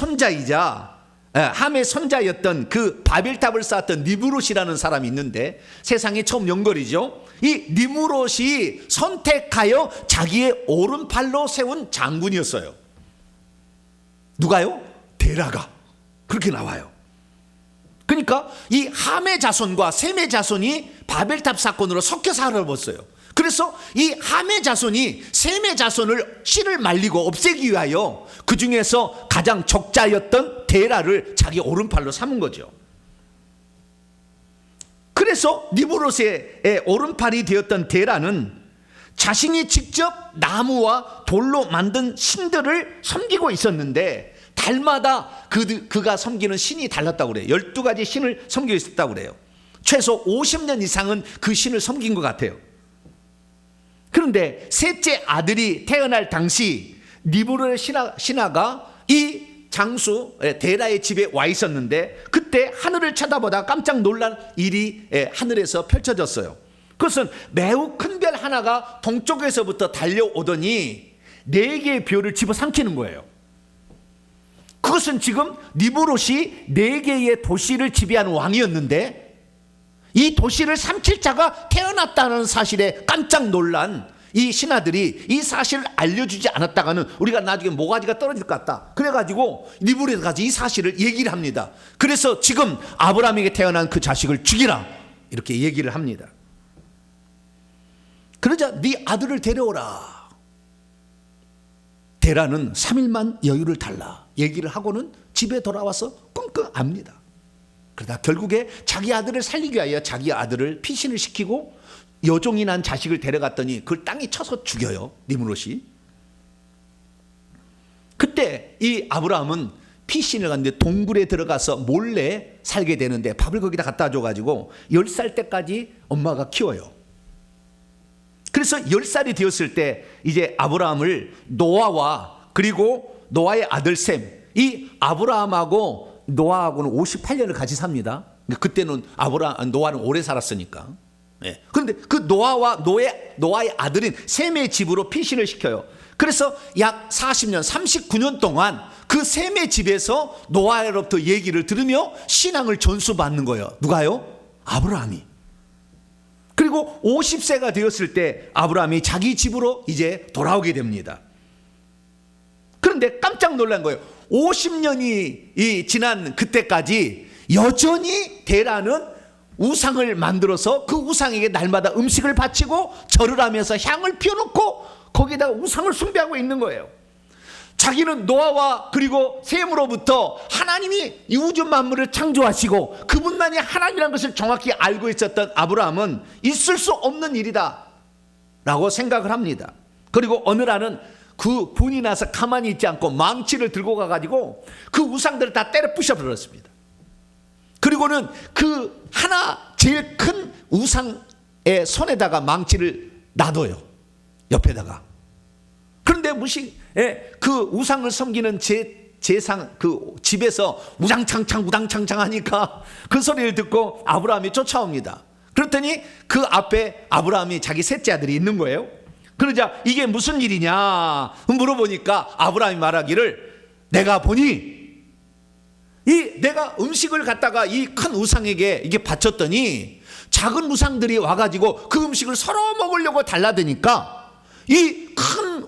손자였던 그 바벨탑을 쌓았던 니므롯이라는 사람이 있는데 세상에 처음 연결이죠. 이 니므롯이 선택하여 자기의 오른팔로 세운 장군이었어요. 누가요? 데라가. 그렇게 나와요. 그러니까 이 함의 자손과 셈의 자손이 바벨탑 사건으로 섞여 살아버렸어요. 그래서 이 함의 자손이 셈의 자손을 씨를 말리고 없애기 위하여 그 중에서 가장 적자였던 데라를 자기 오른팔로 삼은 거죠. 그래서 니므롯의 오른팔이 되었던 데라는 자신이 직접 나무와 돌로 만든 신들을 섬기고 있었는데 달마다 그가 섬기는 신이 달랐다고 그래요. 12가지 신을 섬기고 있었다고 그래요. 최소 50년 이상은 그 신을 섬긴 것 같아요. 그런데 셋째 아들이 태어날 당시 니므롯의 신하가 이 장수 데라의 집에 와 있었는데 그때 하늘을 쳐다보다 깜짝 놀란 일이 하늘에서 펼쳐졌어요. 그것은 매우 큰 별 하나가 동쪽에서부터 달려오더니 4개의 별을 집어삼키는 거예요. 그것은 지금 니므롯이 4개의 도시를 지배하는 왕이었는데 이 도시를 삼킬 자가 태어났다는 사실에 깜짝 놀란 이 신하들이 이 사실을 알려주지 않았다가는 우리가 나중에 모가지가 떨어질 것 같다. 그래가지고 니므롯에 가서 이 사실을 얘기를 합니다. 그래서 지금 아브라함에게 태어난 그 자식을 죽이라 이렇게 얘기를 합니다. 그러자 네 아들을 데려오라. 데라는 3일만 여유를 달라 얘기를 하고는 집에 돌아와서 끙끙 압니다. 그러다 결국에 자기 아들을 살리기 위하여 자기 아들을 피신을 시키고 여종이 난 자식을 데려갔더니 그걸 땅에 쳐서 죽여요. 니므롯이. 그때 이 아브라함은 피신을 갔는데 동굴에 들어가서 몰래 살게 되는데 밥을 거기다 갖다 줘가지고 10살 때까지 엄마가 키워요. 그래서 10살이 되었을 때 이제 아브라함을 노아와 그리고 노아의 아들 셈, 이 아브라함하고 노아하고는 58년을 같이 삽니다. 그때는 노아는 오래 살았으니까. 그런데 그 노아와 노아의 아들인 셈의 집으로 피신을 시켜요. 그래서 약 40년, 39년 동안 그 셈의 집에서 노아로부터 얘기를 들으며 신앙을 전수받는 거예요. 누가요? 아브라함이. 그리고 50세가 되었을 때 아브라함이 자기 집으로 이제 돌아오게 됩니다. 그런데 깜짝 놀란 거예요. 50년이 지난 그때까지 여전히 데라는 우상을 만들어서 그 우상에게 날마다 음식을 바치고 절을 하면서 향을 피워놓고 거기다가 우상을 숭배하고 있는 거예요. 자기는 노아와 그리고 셈으로부터 하나님이 이 우주 만물을 창조하시고 그분만이 하나님이라는 것을 정확히 알고 있었던 아브라함은 있을 수 없는 일이다 라고 생각을 합니다. 그리고 어느 날은 그 분이 나서 가만히 있지 않고 망치를 들고 가가지고 그 우상들을 다 때려 부셔버렸습니다. 그리고는 그 하나 제일 큰 우상의 손에다가 망치를 놔둬요. 옆에다가. 그런데 그 우상을 섬기는 제상 그 집에서 우당창창 하니까 그 소리를 듣고 아브라함이 쫓아옵니다. 그랬더니 그 앞에 아브라함이 자기 셋째 아들이 있는 거예요. 그러자 이게 무슨 일이냐 물어보니까 아브라함이 말하기를 내가 보니 내가 음식을 갖다가 이 큰 우상에게 이게 바쳤더니 작은 우상들이 와가지고 그 음식을 서로 먹으려고 달라드니까 이 큰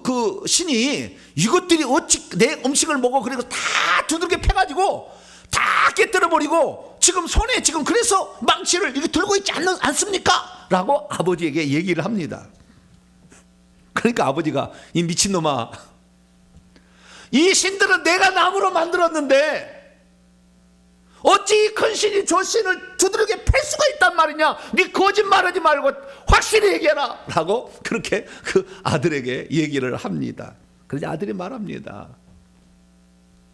그 신이 이것들이 어찌 내 음식을 먹어 그리고 다 두들겨 패가지고 다 깨뜨려버리고 지금 손에 지금 그래서 망치를 이렇게 들고 있지 않습니까? 라고 아버지에게 얘기를 합니다. 그러니까 아버지가 이 미친놈아, 이 신들은 내가 나무로 만들었는데 어찌 이 큰 신이 저 신을 두드러게 팰 수가 있단 말이냐? 네 거짓말하지 말고 확실히 얘기해라 라고 그렇게 그 아들에게 얘기를 합니다. 그러자 아들이 말합니다.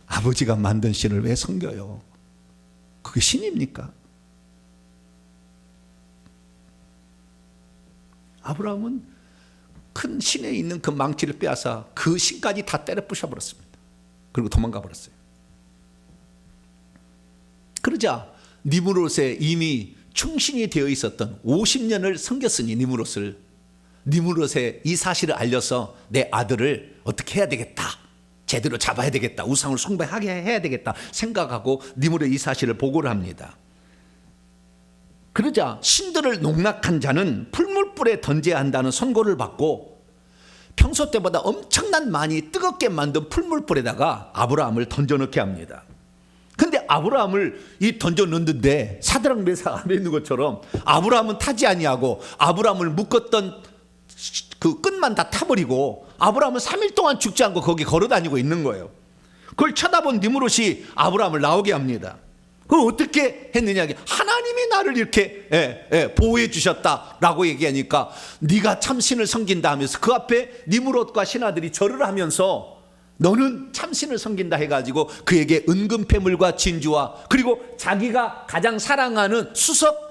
아버지가 만든 신을 왜 섬겨요? 그게 신입니까? 아브라함은 큰 신에 있는 그 망치를 빼앗아 그 신까지 다 때려 부셔버렸습니다. 그리고 도망가 버렸어요. 그러자 니므롯에 이미 충신이 되어 있었던 50년을 섬겼으니 니므롯에 이 사실을 알려서 내 아들을 어떻게 해야 되겠다, 제대로 잡아야 되겠다, 우상을 숭배하게 해야 되겠다 생각하고 니므롯에 이 사실을 보고를 합니다. 그러자 신들을 농락한 자는 풀물불에 던져야 한다는 선고를 받고 평소 때보다 엄청난 많이 뜨겁게 만든 풀물불에다가 아브라함을 던져넣게 합니다. 근데 아브라함을 던져 넣는데 사드락 메삭 아벤누고는 것처럼 아브라함은 타지 아니하고 아브라함을 묶었던 그 끈만 다 타버리고 아브라함은 3일 동안 죽지 않고 거기 걸어다니고 있는 거예요. 그걸 쳐다본 니므롯이 아브라함을 나오게 합니다. 그걸 어떻게 했느냐? 하나님이 나를 이렇게 보호해 주셨다라고 얘기하니까 네가 참 신을 섬긴다 하면서 그 앞에 니므롯과 신하들이 절을 하면서 너는 참신을 섬긴다 해가지고 그에게 은금패물과 진주와 그리고 자기가 가장 사랑하는 수석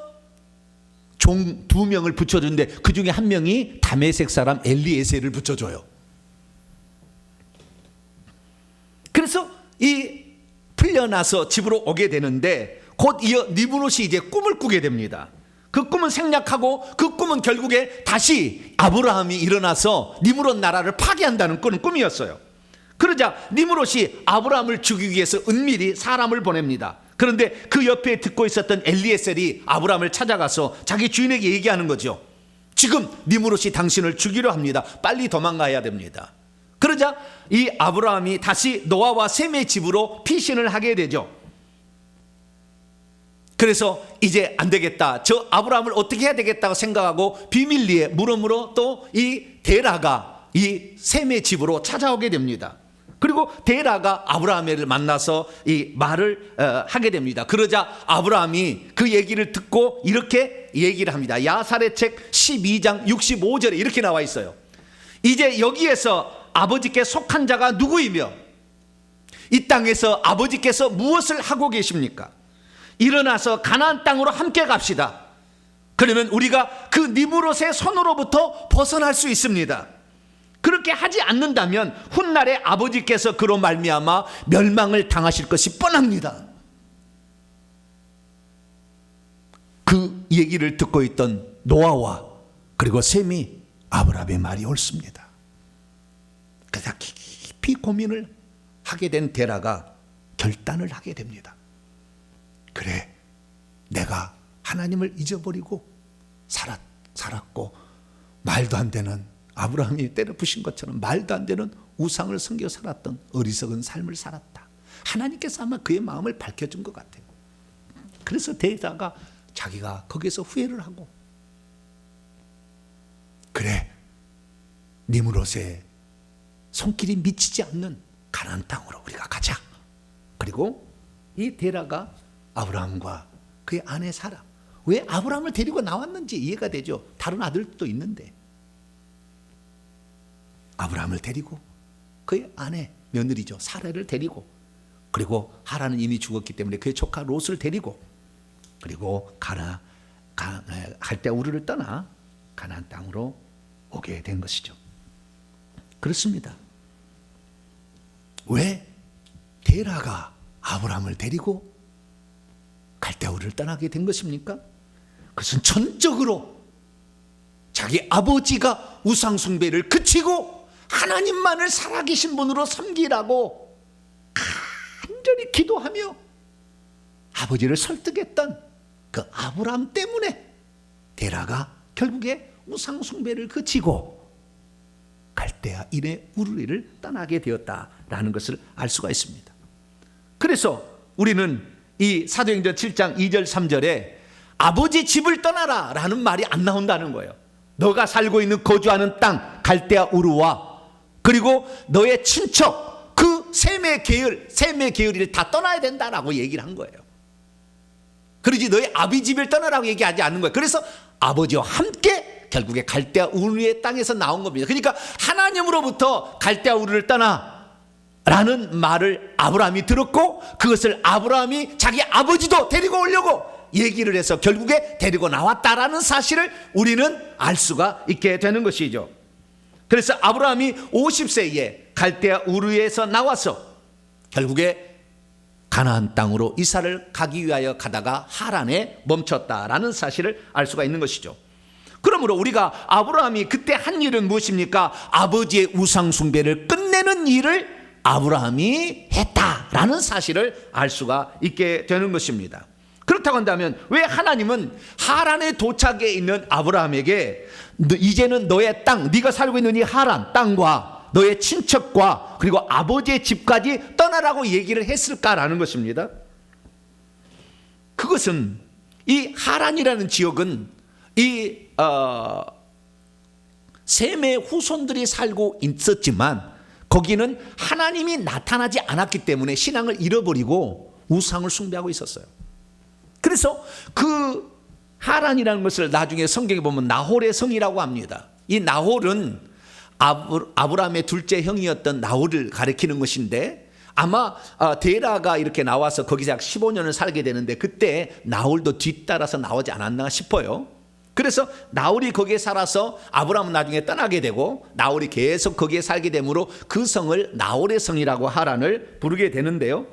종 2명을 붙여주는데 그 중에 한 명이 다메섹 사람 엘리에셀을 붙여줘요. 그래서 이 풀려나서 집으로 오게 되는데 곧 이어 니므롯이 이제 꿈을 꾸게 됩니다. 그 꿈은 생략하고 그 꿈은 결국에 다시 아브라함이 일어나서 니므롯 나라를 파괴한다는 꿈이었어요. 그러자 니므롯이 아브라함을 죽이기 위해서 은밀히 사람을 보냅니다. 그런데 그 옆에 듣고 있었던 엘리에셀이 아브라함을 찾아가서 자기 주인에게 얘기하는 거죠. 지금 니므롯이 당신을 죽이려 합니다. 빨리 도망가야 됩니다. 그러자 이 아브라함이 다시 노아와 셈의 집으로 피신을 하게 되죠. 그래서 이제 안 되겠다, 저 아브라함을 어떻게 해야 되겠다고 생각하고 비밀리에 물음으로 또 이 데라가 이 셈의 집으로 찾아오게 됩니다. 그리고 데라가 아브라함을 만나서 이 말을 하게 됩니다. 그러자 아브라함이 그 얘기를 듣고 이렇게 얘기를 합니다. 야살의 책 12장 65절에 이렇게 나와 있어요. 이제 여기에서 아버지께 속한 자가 누구이며 이 땅에서 아버지께서 무엇을 하고 계십니까? 일어나서 가나안 땅으로 함께 갑시다. 그러면 우리가 그 니므롯의 손으로부터 벗어날 수 있습니다. 그렇게 하지 않는다면 훗날에 아버지께서 그로 말미암아 멸망을 당하실 것이 뻔합니다. 그 얘기를 듣고 있던 노아와 그리고 셈이 아브라함의 말이 옳습니다. 그래서 깊이 고민을 하게 된 데라가 결단을 하게 됩니다. 그래, 내가 하나님을 잊어버리고 살았고 말도 안 되는, 아브라함이 때려 부신 것처럼 말도 안 되는 우상을 섬겨 살았던 어리석은 삶을 살았다. 하나님께서 아마 그의 마음을 밝혀준 것 같아요. 그래서 데다가 자기가 거기서 후회를 하고, 그래, 니므롯의 손길이 미치지 않는 가나안 땅으로 우리가 가자. 그리고 이 데라가 아브라함과 그의 아내 사라, 왜 아브라함을 데리고 나왔는지 이해가 되죠. 다른 아들도 있는데 아브라함을 데리고 그의 아내 며느리죠, 사라를 데리고, 그리고 하라는 이미 죽었기 때문에 그의 조카 롯을 데리고, 그리고 갈대 우르를 떠나 가나안 땅으로 오게 된 것이죠. 그렇습니다. 왜 데라가 아브라함을 데리고 갈대 우르를 떠나게 된 것입니까? 그것은 전적으로 자기 아버지가 우상 숭배를 그치고 하나님만을 살아계신 분으로 섬기라고 간절히 기도하며 아버지를 설득했던 그 아브라함 때문에 데라가 결국에 우상 숭배를 그치고 갈대아 이레 우르리를 떠나게 되었다라는 것을 알 수가 있습니다. 그래서 우리는 이 사도행전 7장 2절 3절에 아버지 집을 떠나라 라는 말이 안 나온다는 거예요. 너가 살고 있는 거주하는 땅 갈대아 우르와 그리고 너의 친척 그 셈의 계열을 다 떠나야 된다라고 얘기를 한 거예요. 그러지 너의 아비 집을 떠나라고 얘기하지 않는 거예요. 그래서 아버지와 함께 결국에 갈대아 우르의 땅에서 나온 겁니다. 그러니까 하나님으로부터 갈대아 우르를 떠나 라는 말을 아브라함이 들었고 그것을 아브라함이 자기 아버지도 데리고 오려고 얘기를 해서 결국에 데리고 나왔다라는 사실을 우리는 알 수가 있게 되는 것이죠. 그래서 아브라함이 50세에 갈대아 우르에서 나와서 결국에 가나안 땅으로 이사를 가기 위하여 가다가 하란에 멈췄다라는 사실을 알 수가 있는 것이죠. 그러므로 우리가 아브라함이 그때 한 일은 무엇입니까? 아버지의 우상 숭배를 끝내는 일을 아브라함이 했다라는 사실을 알 수가 있게 되는 것입니다. 그렇다고 한다면 왜 하나님은 하란에 도착해 있는 아브라함에게 이제는 너의 땅, 네가 살고 있는 이 하란 땅과 너의 친척과 그리고 아버지의 집까지 떠나라고 얘기를 했을까라는 것입니다. 그것은 이 하란이라는 지역은 이 셈의 후손들이 살고 있었지만 거기는 하나님이 나타나지 않았기 때문에 신앙을 잃어버리고 우상을 숭배하고 있었어요. 그래서 그 하란이라는 것을 나중에 성경에 보면 나홀의 성이라고 합니다. 이 나홀은 아브라함의 둘째 형이었던 나홀을 가리키는 것인데 아마 데라가 이렇게 나와서 거기서 약 15년을 살게 되는데 그때 나홀도 뒤따라서 나오지 않았나 싶어요. 그래서 나홀이 거기에 살아서 아브라함은 나중에 떠나게 되고 나홀이 계속 거기에 살게 되므로 그 성을 나홀의 성이라고 하란을 부르게 되는데요.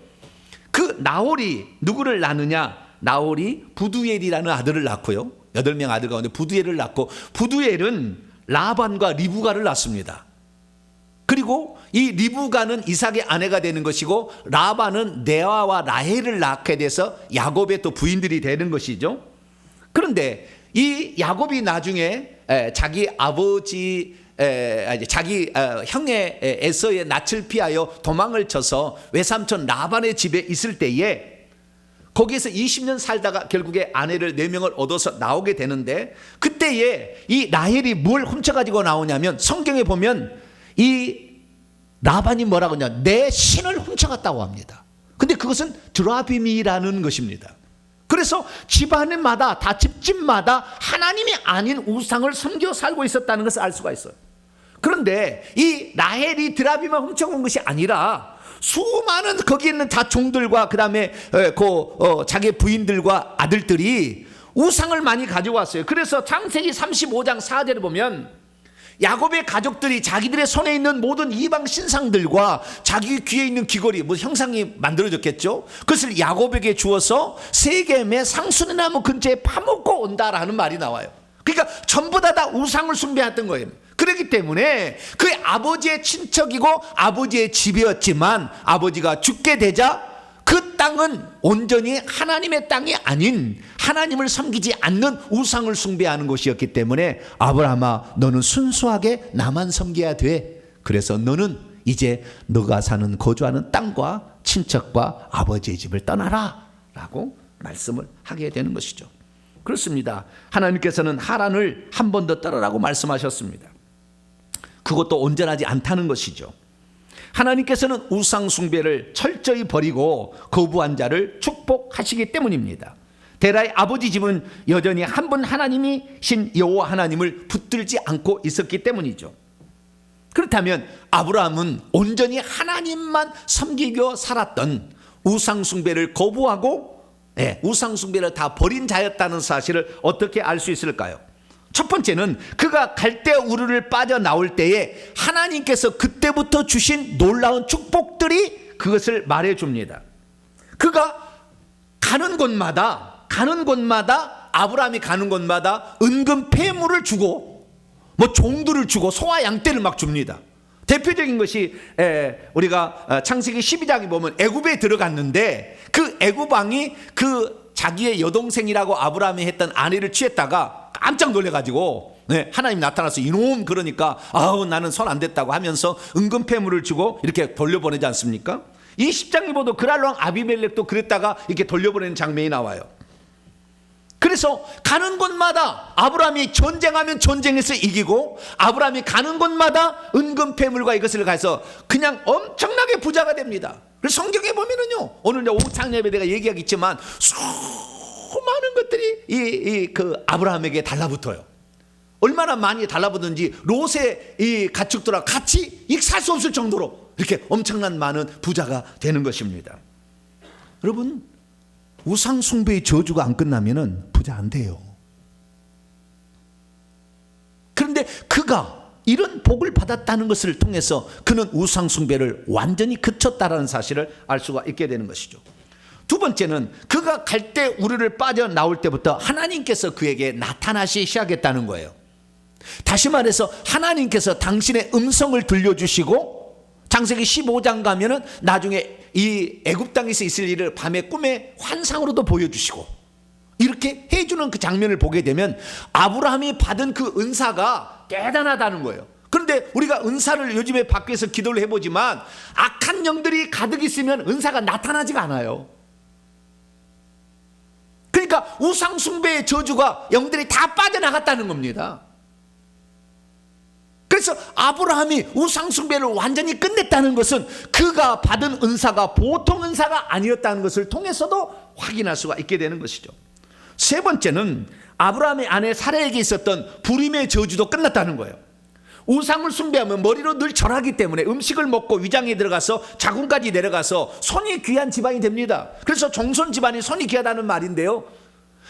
그 나홀이 누구를 낳느냐? 나홀이 부두엘이라는 아들을 낳고요. 8명 아들 가운데 부두엘을 낳고 부두엘은 라반과 리브가를 낳습니다. 그리고 이 리브가는 이삭의 아내가 되는 것이고 라반은 레아와 라헬을 낳게 돼서 야곱의 또 부인들이 되는 것이죠. 그런데 이 야곱이 나중에 자기 아버지 자기 형의 에서의 낯을 피하여 도망을 쳐서 외삼촌 라반의 집에 있을 때에 거기에서 20년 살다가 결국에 아내를 4명을 얻어서 나오게 되는데 그때에 이 라헬이 뭘 훔쳐가지고 나오냐면 성경에 보면 이 라반이 뭐라고 하냐 내 신을 훔쳐갔다고 합니다. 근데 그것은 드라빔이라는 것입니다. 그래서 집안마다 다 집집마다 하나님이 아닌 우상을 섬겨 살고 있었다는 것을 알 수가 있어요. 그런데 이 라헬이 드라빔을 훔쳐온 것이 아니라 수많은 거기 있는 다 종들과 그 다음에 자기 부인들과 아들들이 우상을 많이 가져왔어요. 그래서 창세기 35장 4절에 보면 야곱의 가족들이 자기들의 손에 있는 모든 이방 신상들과 자기 귀에 있는 귀걸이 뭐 형상이 만들어졌겠죠. 그것을 야곱에게 주어서 세겜의 상수리나무 근처에 파묻고 온다라는 말이 나와요. 그러니까 전부 다 우상을 숭배했던 거예요. 그렇기 때문에 그 아버지의 친척이고 아버지의 집이었지만 아버지가 죽게 되자 그 땅은 온전히 하나님의 땅이 아닌 하나님을 섬기지 않는 우상을 숭배하는 곳이었기 때문에 아브라함아 너는 순수하게 나만 섬겨야 돼. 그래서 너는 이제 너가 사는 거주하는 땅과 친척과 아버지의 집을 떠나라 라고 말씀을 하게 되는 것이죠. 그렇습니다. 하나님께서는 하란을 한 번 더 떠나라고 말씀하셨습니다. 그것도 온전하지 않다는 것이죠. 하나님께서는 우상 숭배를 철저히 버리고 거부한 자를 축복하시기 때문입니다. 데라의 아버지 집은 여전히 한 분 하나님이신 여호와 하나님을 붙들지 않고 있었기 때문이죠. 그렇다면 아브라함은 온전히 하나님만 섬기고 살았던 우상 숭배를 거부하고 우상 숭배를 다 버린 자였다는 사실을 어떻게 알 수 있을까요? 첫 번째는 그가 갈대아 우르를 빠져나올 때에 하나님께서 그때부터 주신 놀라운 축복들이 그것을 말해 줍니다. 그가 가는 곳마다 아브라함이 가는 곳마다 은근 폐물을 주고 뭐 종들을 주고 소와 양떼를 막 줍니다. 대표적인 것이 우리가 창세기 12장에 보면 애굽에 들어갔는데 그 애굽 왕이 그 자기의 여동생이라고 아브라함이 했던 아내를 취했다가 깜짝 놀래가지고 하나님이 나타나서 이놈, 그러니까 아우 나는 손 안 댔다고 하면서 은근 폐물을 주고 이렇게 돌려보내지 않습니까? 이 10장에 보도 그랄 왕 아비멜렉도 그랬다가 이렇게 돌려보내는 장면이 나와요. 그래서 가는 곳마다 아브라함이 전쟁하면 전쟁에서 이기고, 아브라함이 가는 곳마다 은근 폐물과 이것을 가서 그냥 엄청나게 부자가 됩니다. 그래서 성경에 보면은요, 오늘 이제 오창 예배 내가 얘기하겠지만 수많은 것들이 그 아브라함에게 달라붙어요. 얼마나 많이 달라붙는지 롯의 이 가축들과 같이 살 수 없을 정도로 이렇게 엄청난 많은 부자가 되는 것입니다. 여러분, 우상 숭배의 저주가 안 끝나면은 부자 안 돼요. 그런데 그가 이런 복을 받았다는 것을 통해서 그는 우상 숭배를 완전히 그쳤다라는 사실을 알 수가 있게 되는 것이죠. 두 번째는 그가 갈대 우르를 빠져나올 때부터 하나님께서 그에게 나타나시기 시작했다는 거예요. 다시 말해서 하나님께서 당신의 음성을 들려주시고, 창세기 15장 가면은 나중에 이 애굽 땅에서 있을 일을 밤에 꿈에 환상으로도 보여주시고, 이렇게 해주는 그 장면을 보게 되면 아브라함이 받은 그 은사가 대단하다는 거예요. 그런데 우리가 은사를 요즘에 밖에서 기도를 해보지만 악한 영들이 가득 있으면 은사가 나타나지가 않아요. 그러니까 우상 숭배의 저주가 영들이 다 빠져나갔다는 겁니다. 그래서 아브라함이 우상 숭배를 완전히 끝냈다는 것은 그가 받은 은사가 보통 은사가 아니었다는 것을 통해서도 확인할 수가 있게 되는 것이죠. 세 번째는 아브라함의 아내 사라에게 있었던 불임의 저주도 끝났다는 거예요. 우상을 숭배하면 머리로 늘 절하기 때문에 음식을 먹고 위장에 들어가서 자궁까지 내려가서 손이 귀한 집안이 됩니다. 그래서 종손 집안이 손이 귀하다는 말인데요,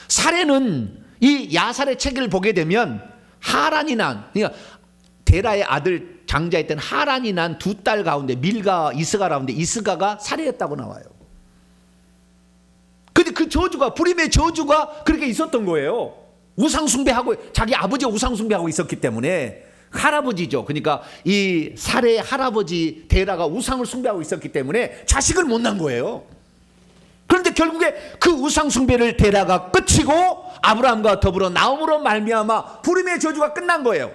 사례는 이 야살의 책을 보게 되면 하란이 난, 그러니까 데라의 아들 장자였던 하란이 난 두 딸 가운데 밀가 이스가 가운데 이스가가 사례였다고 나와요. 근데 그 저주가, 불임의 저주가 그렇게 있었던 거예요. 우상 숭배하고, 자기 아버지가 우상 숭배하고 있었기 때문에, 할아버지죠. 그러니까 이 사례의 할아버지 데라가 우상을 숭배하고 있었기 때문에 자식을 못 낳은 거예요. 그런데 결국에 그 우상 숭배를 데라가 끝이고 아브라함과 더불어 나옴으로 말미암아 불임의 저주가 끝난 거예요.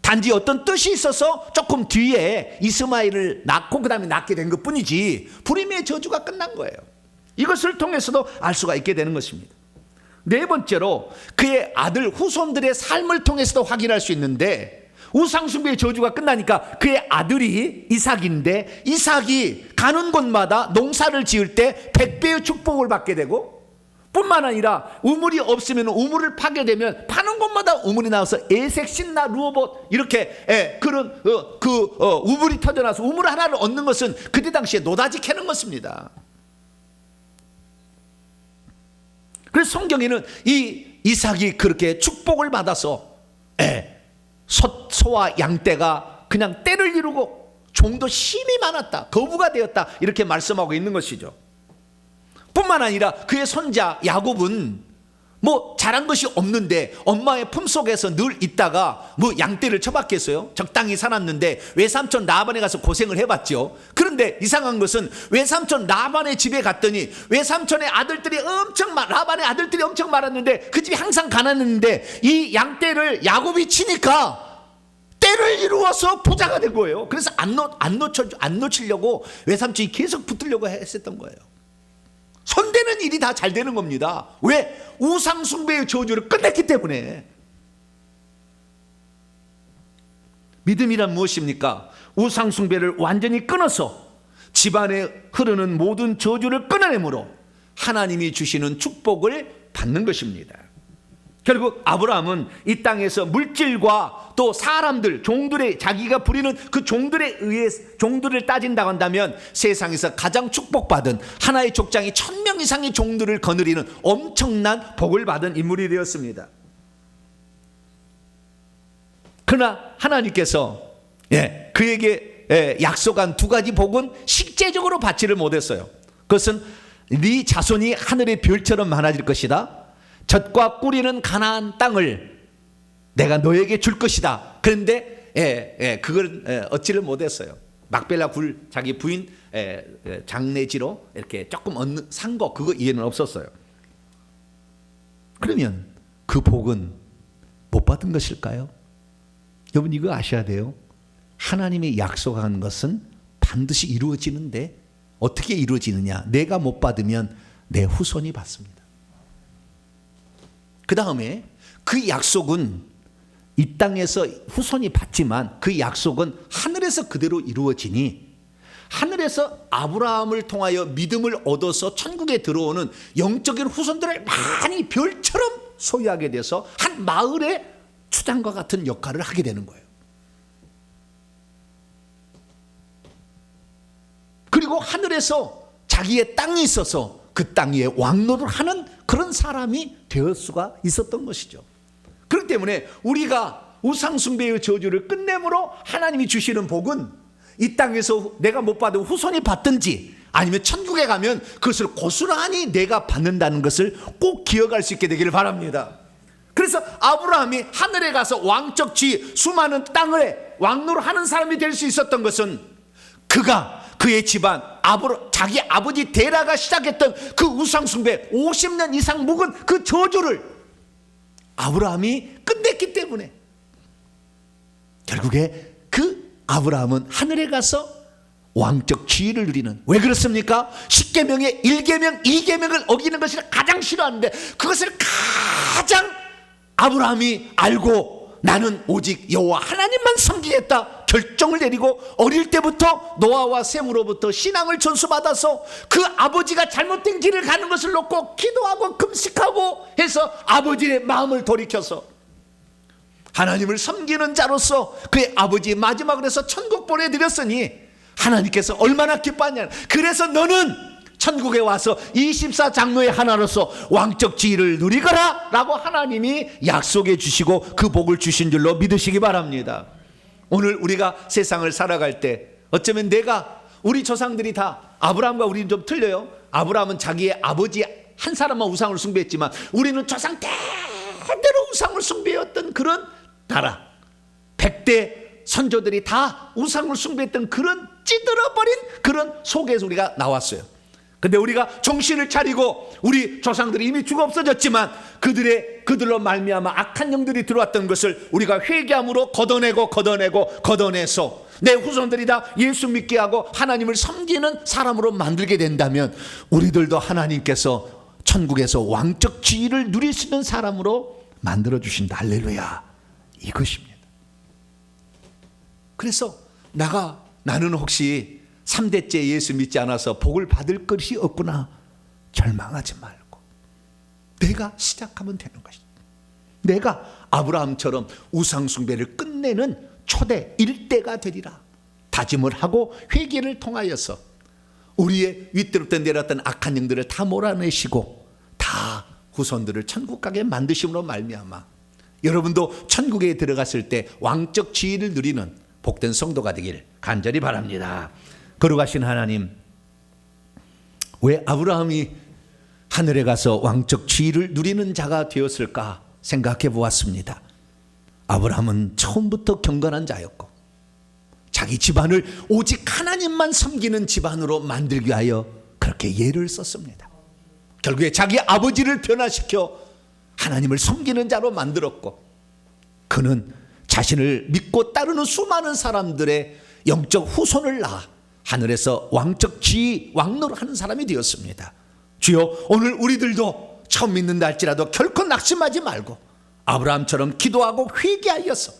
단지 어떤 뜻이 있어서 조금 뒤에 이스마엘을 낳고 그 다음에 낳게 된 것뿐이지 불임의 저주가 끝난 거예요. 이것을 통해서도 알 수가 있게 되는 것입니다. 네 번째로 그의 아들 후손들의 삶을 통해서도 확인할 수 있는데, 우상숭배의 저주가 끝나니까 그의 아들이 이삭인데, 이삭이 가는 곳마다 농사를 지을 때 100배의 축복을 받게 되고, 뿐만 아니라 우물이 없으면 우물을 파게 되면 파는 곳마다 우물이 나와서 에색, 신나, 루어봇 이렇게 그런 우물이 터져나서 우물 하나를 얻는 것은 그때 당시에 노다지 캐는 것입니다. 그래서 성경에는 이 이삭이 그렇게 축복을 받아서 소와 양떼가 그냥 떼를 이루고 종도 힘이 많았다, 거부가 되었다, 이렇게 말씀하고 있는 것이죠. 뿐만 아니라 그의 손자 야곱은 뭐 잘한 것이 없는데 엄마의 품속에서 늘 있다가 뭐 양떼를 쳐봤겠어요? 적당히 살았는데 외삼촌 라반에 가서 고생을 해봤죠. 그런데 이상한 것은 외삼촌 라반의 집에 갔더니 외삼촌의 아들들이 라반의 아들들이 엄청 많았는데 그 집이 항상 가난했는데 이 양떼를 야곱이 치니까 떼를 이루어서 부자가 된 거예요. 그래서 안 놓치려고 외삼촌이 계속 붙들려고 했었던 거예요. 손대는 일이 다 잘 되는 겁니다. 왜? 우상 숭배의 저주를 끝냈기 때문에. 믿음이란 무엇입니까? 우상 숭배를 완전히 끊어서 집안에 흐르는 모든 저주를 끊어내므로 하나님이 주시는 축복을 받는 것입니다. 결국 아브라함은 이 땅에서 물질과 또 사람들, 종들의, 자기가 부리는 그 종들에 의해 종들을 따진다고 한다면 세상에서 가장 축복받은 하나의 족장이 1000명 이상의 종들을 거느리는 엄청난 복을 받은 인물이 되었습니다. 그러나 하나님께서 그에게 약속한 두 가지 복은 실제적으로 받지를 못했어요. 그것은 네 자손이 하늘의 별처럼 많아질 것이다, 젖과 꿀이는 가나안 땅을 내가 너에게 줄 것이다. 그런데 그걸 얻지를 못했어요. 막벨라 자기 부인 장례지로 이렇게 조금 산 거, 그거 이해는 없었어요. 그러면 그 복은 못 받은 것일까요? 여러분, 이거 아셔야 돼요. 하나님이 약속한 것은 반드시 이루어지는데 어떻게 이루어지느냐? 내가 못 받으면 내 후손이 받습니다. 그 다음에 그 약속은 이 땅에서 후손이 받지만 그 약속은 하늘에서 그대로 이루어지니, 하늘에서 아브라함을 통하여 믿음을 얻어서 천국에 들어오는 영적인 후손들을 많이 별처럼 소유하게 돼서 한 마을의 추장과 같은 역할을 하게 되는 거예요. 그리고 하늘에서 자기의 땅이 있어서 그 땅 위에 왕노를 하는 그런 사람이 될 수가 있었던 것이죠. 그렇기 때문에 우리가 우상숭배의 저주를 끝내므로 하나님이 주시는 복은 이 땅에서 내가 못 받은 후손이 받든지 아니면 천국에 가면 그것을 고스란히 내가 받는다는 것을 꼭 기억할 수 있게 되기를 바랍니다. 그래서 아브라함이 하늘에 가서 왕적 지위, 수많은 땅을 왕노를 하는 사람이 될 수 있었던 것은 그가 그의 집안 자기 아버지 데라가 시작했던 그 우상숭배 50년 이상 묵은 그 저주를 아브라함이 끝냈기 때문에 결국에 그 아브라함은 하늘에 가서 왕적 지위를 누리는, 왜 그렇습니까? 10계명의 1계명, 2계명을 어기는 것을 가장 싫어하는데 그것을 가장 아브라함이 알고 나는 오직 여호와 하나님만 섬기겠다 결정을 내리고 어릴 때부터 노아와 셈으로부터 신앙을 전수받아서 그 아버지가 잘못된 길을 가는 것을 놓고 기도하고 금식하고 해서 아버지의 마음을 돌이켜서 하나님을 섬기는 자로서 그의 아버지 마지막으로 해서 천국 보내드렸으니 하나님께서 얼마나 기뻐하냐. 그래서 너는 천국에 와서 24장로의 하나로서 왕적 지위를 누리거라 라고 하나님이 약속해 주시고 그 복을 주신 줄로 믿으시기 바랍니다. 오늘 우리가 세상을 살아갈 때 어쩌면 우리 조상들이 다 아브라함과 우리는 좀 틀려요. 아브라함은 자기의 아버지 한 사람만 우상을 숭배했지만 우리는 조상 대대로 우상을 숭배했던 그런 나라, 100대 선조들이 다 우상을 숭배했던 그런 찌들어버린 그런 속에서 우리가 나왔어요. 근데 우리가 정신을 차리고 우리 조상들이 이미 죽어 없어졌지만 그들로 말미암아 악한 영들이 들어왔던 것을 우리가 회개함으로 걷어내서 내 후손들이 다 예수 믿게 하고 하나님을 섬기는 사람으로 만들게 된다면 우리들도 하나님께서 천국에서 왕적 지위를 누릴 수 있는 사람으로 만들어 주신다. 할렐루야. 이것입니다. 그래서 나는 혹시 3대째 예수 믿지 않아서 복을 받을 것이 없구나 절망하지 말고 내가 시작하면 되는 것이다. 내가 아브라함처럼 우상숭배를 끝내는 초대 일대가 되리라 다짐을 하고 회개를 통하여서 우리의 윗대로부터 내려왔던 악한 영들을 다 몰아내시고 다 후손들을 천국 가게 만드심으로 말미암아 여러분도 천국에 들어갔을 때 왕적 지위를 누리는 복된 성도가 되길 간절히 바랍니다. 거룩하신 하나님, 왜 아브라함이 하늘에 가서 왕적 지위를 누리는 자가 되었을까 생각해 보았습니다. 아브라함은 처음부터 경건한 자였고 자기 집안을 오직 하나님만 섬기는 집안으로 만들기 위하여 그렇게 예를 썼습니다. 결국에 자기 아버지를 변화시켜 하나님을 섬기는 자로 만들었고 그는 자신을 믿고 따르는 수많은 사람들의 영적 후손을 낳아 하늘에서 왕적 지위 왕노를 하는 사람이 되었습니다. 주여, 오늘 우리들도 처음 믿는다 할지라도 결코 낙심하지 말고 아브라함처럼 기도하고 회개하여서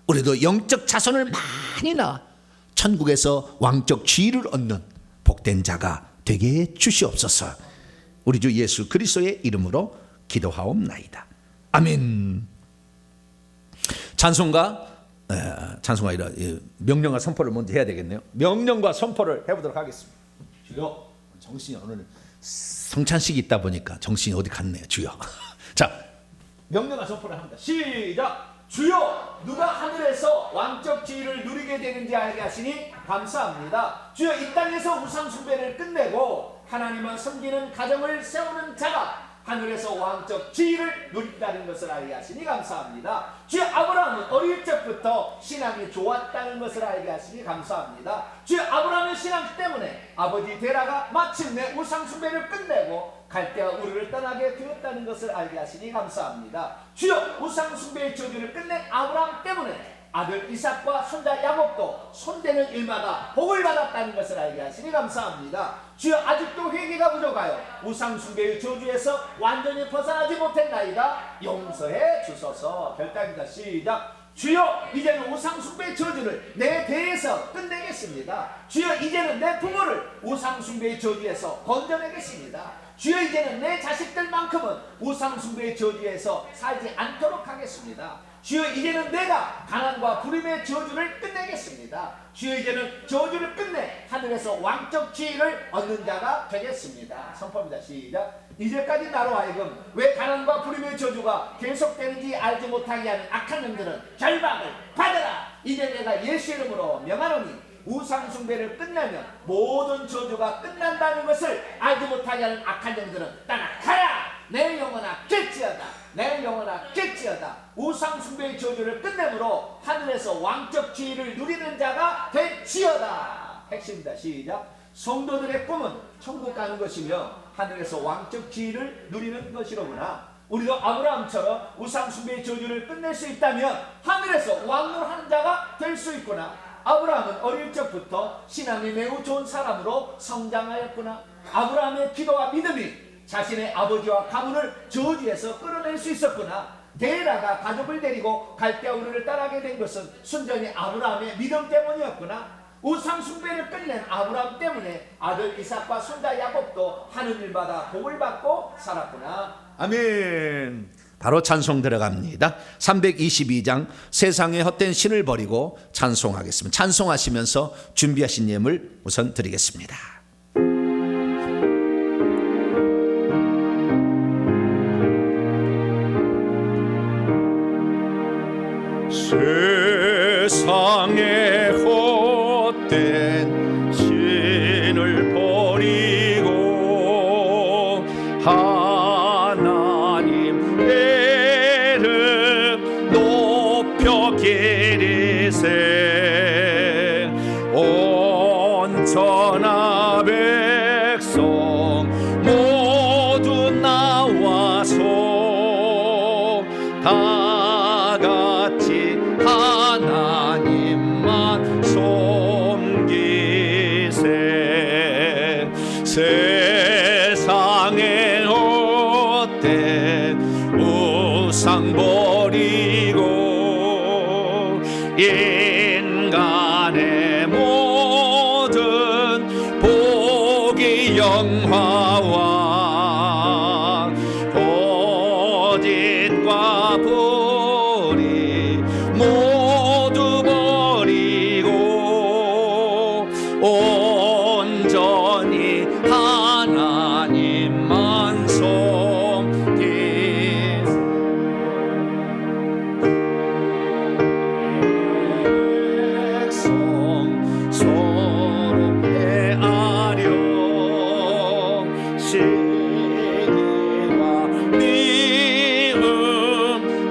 우리도 영적 자손을 많이 낳아 천국에서 왕적 지위를 얻는 복된 자가 되게 해 주시옵소서. 우리 주 예수 그리스도의 이름으로 기도하옵나이다. 아멘. 찬송가 아니라 명령과 선포를 먼저 해야 되겠네요. 명령과 선포를 해보도록 하겠습니다. 주여, 정신이 오늘 성찬식이 있다 보니까 정신이 어디 갔네요. 주여. 자, 명령과 선포를 합니다. 시작. 주여, 누가 하늘에서 왕적 지위를 누리게 되는지 알게 하시니 감사합니다. 주여, 이 땅에서 우상 숭배를 끝내고 하나님만 섬기는 가정을 세우는 자가 하늘에서 왕적 지위를 누린다는 것을 알게 하시니 감사합니다. 주여 아브라함은 어릴 적부터 신앙이 좋았다는 것을 알게 하시니 감사합니다. 주여 아브라함의 신앙 때문에 아버지 데라가 마침내 우상숭배를 끝내고 갈대아 우르를 떠나게 되었다는 것을 알게 하시니 감사합니다. 주여 우상숭배의 저주를 끝낸 아브라함 때문에 아들 이삭과 손자 야곱도 손대는 일마다 복을 받았다는 것을 알게 하시니 감사합니다. 주여 아직도 회개가 부족하여 우상숭배의 저주에서 완전히 벗어나지 못했나이다. 용서해 주소서. 결단입니다. 시작. 주여 이제는 우상숭배의 저주를 내 배에서 끝내겠습니다. 주여 이제는 내 부모를 우상숭배의 저주에서 건져내겠습니다. 주여 이제는 내 자식들만큼은 우상숭배의 저주에서 살지 않도록 하겠습니다. 주여 이제는 내가 가난과 부림의 저주를 끝내겠습니다. 주여 이제는 저주를 끝내 하늘에서 왕적 지위를 얻는 자가 되겠습니다. 선포합니다. 시작. 이제까지 나로 하여금 왜 가난과 부림의 저주가 계속되는지 알지 못하게 하는 악한 영들은 결박을 받으라. 이제 내가 예수 이름으로 명하노니 우상숭배를 끝내면 모든 저주가 끝난다는 것을 알지 못하게 하는 악한 영들은 떠나가라. 내 영혼아 깰지어다. 내 영혼아 깰지어다. 우상숭배의 저주를 끝내므로 하늘에서 왕적 지위를 누리는 자가 될지어다. 핵심입니다. 시작. 성도들의 꿈은 천국 가는 것이며 하늘에서 왕적 지위를 누리는 것이로구나. 우리도 아브라함처럼 우상숭배의 저주를 끝낼 수 있다면 하늘에서 왕노하는 자가 될 수 있구나. 아브라함은 어릴 적부터 신앙이 매우 좋은 사람으로 성장하였구나. 아브라함의 기도와 믿음이 자신의 아버지와 가문을 저주에서 끌어낼 수 있었구나. 데라가 가족을 데리고 갈대아 우르를 따라가게 된 것은 순전히 아브라함의 믿음 때문이었구나. 우상숭배를 끝낸 아브라함 때문에 아들 이삭과 손자 야곱도 하는 일마다 복을 받고 살았구나. 아멘. 바로 찬송 들어갑니다. 322장 세상의 헛된 신을 버리고 찬송하겠습니다. 찬송하시면서 준비하신 예물 우선 드리겠습니다. 세상에 헛된 신을 버리고 하나님 이름 높여 기리세. 온천하 백성 모두 나와서 다 같이 하나님만 섬기세. 세상에 헛된 우상 버리고 인간의 모든 복이 영화와 거짓과 불의 모두 버리고 온전히 하나님만 섬기세. 백성 서로 헤아려 시기와 미움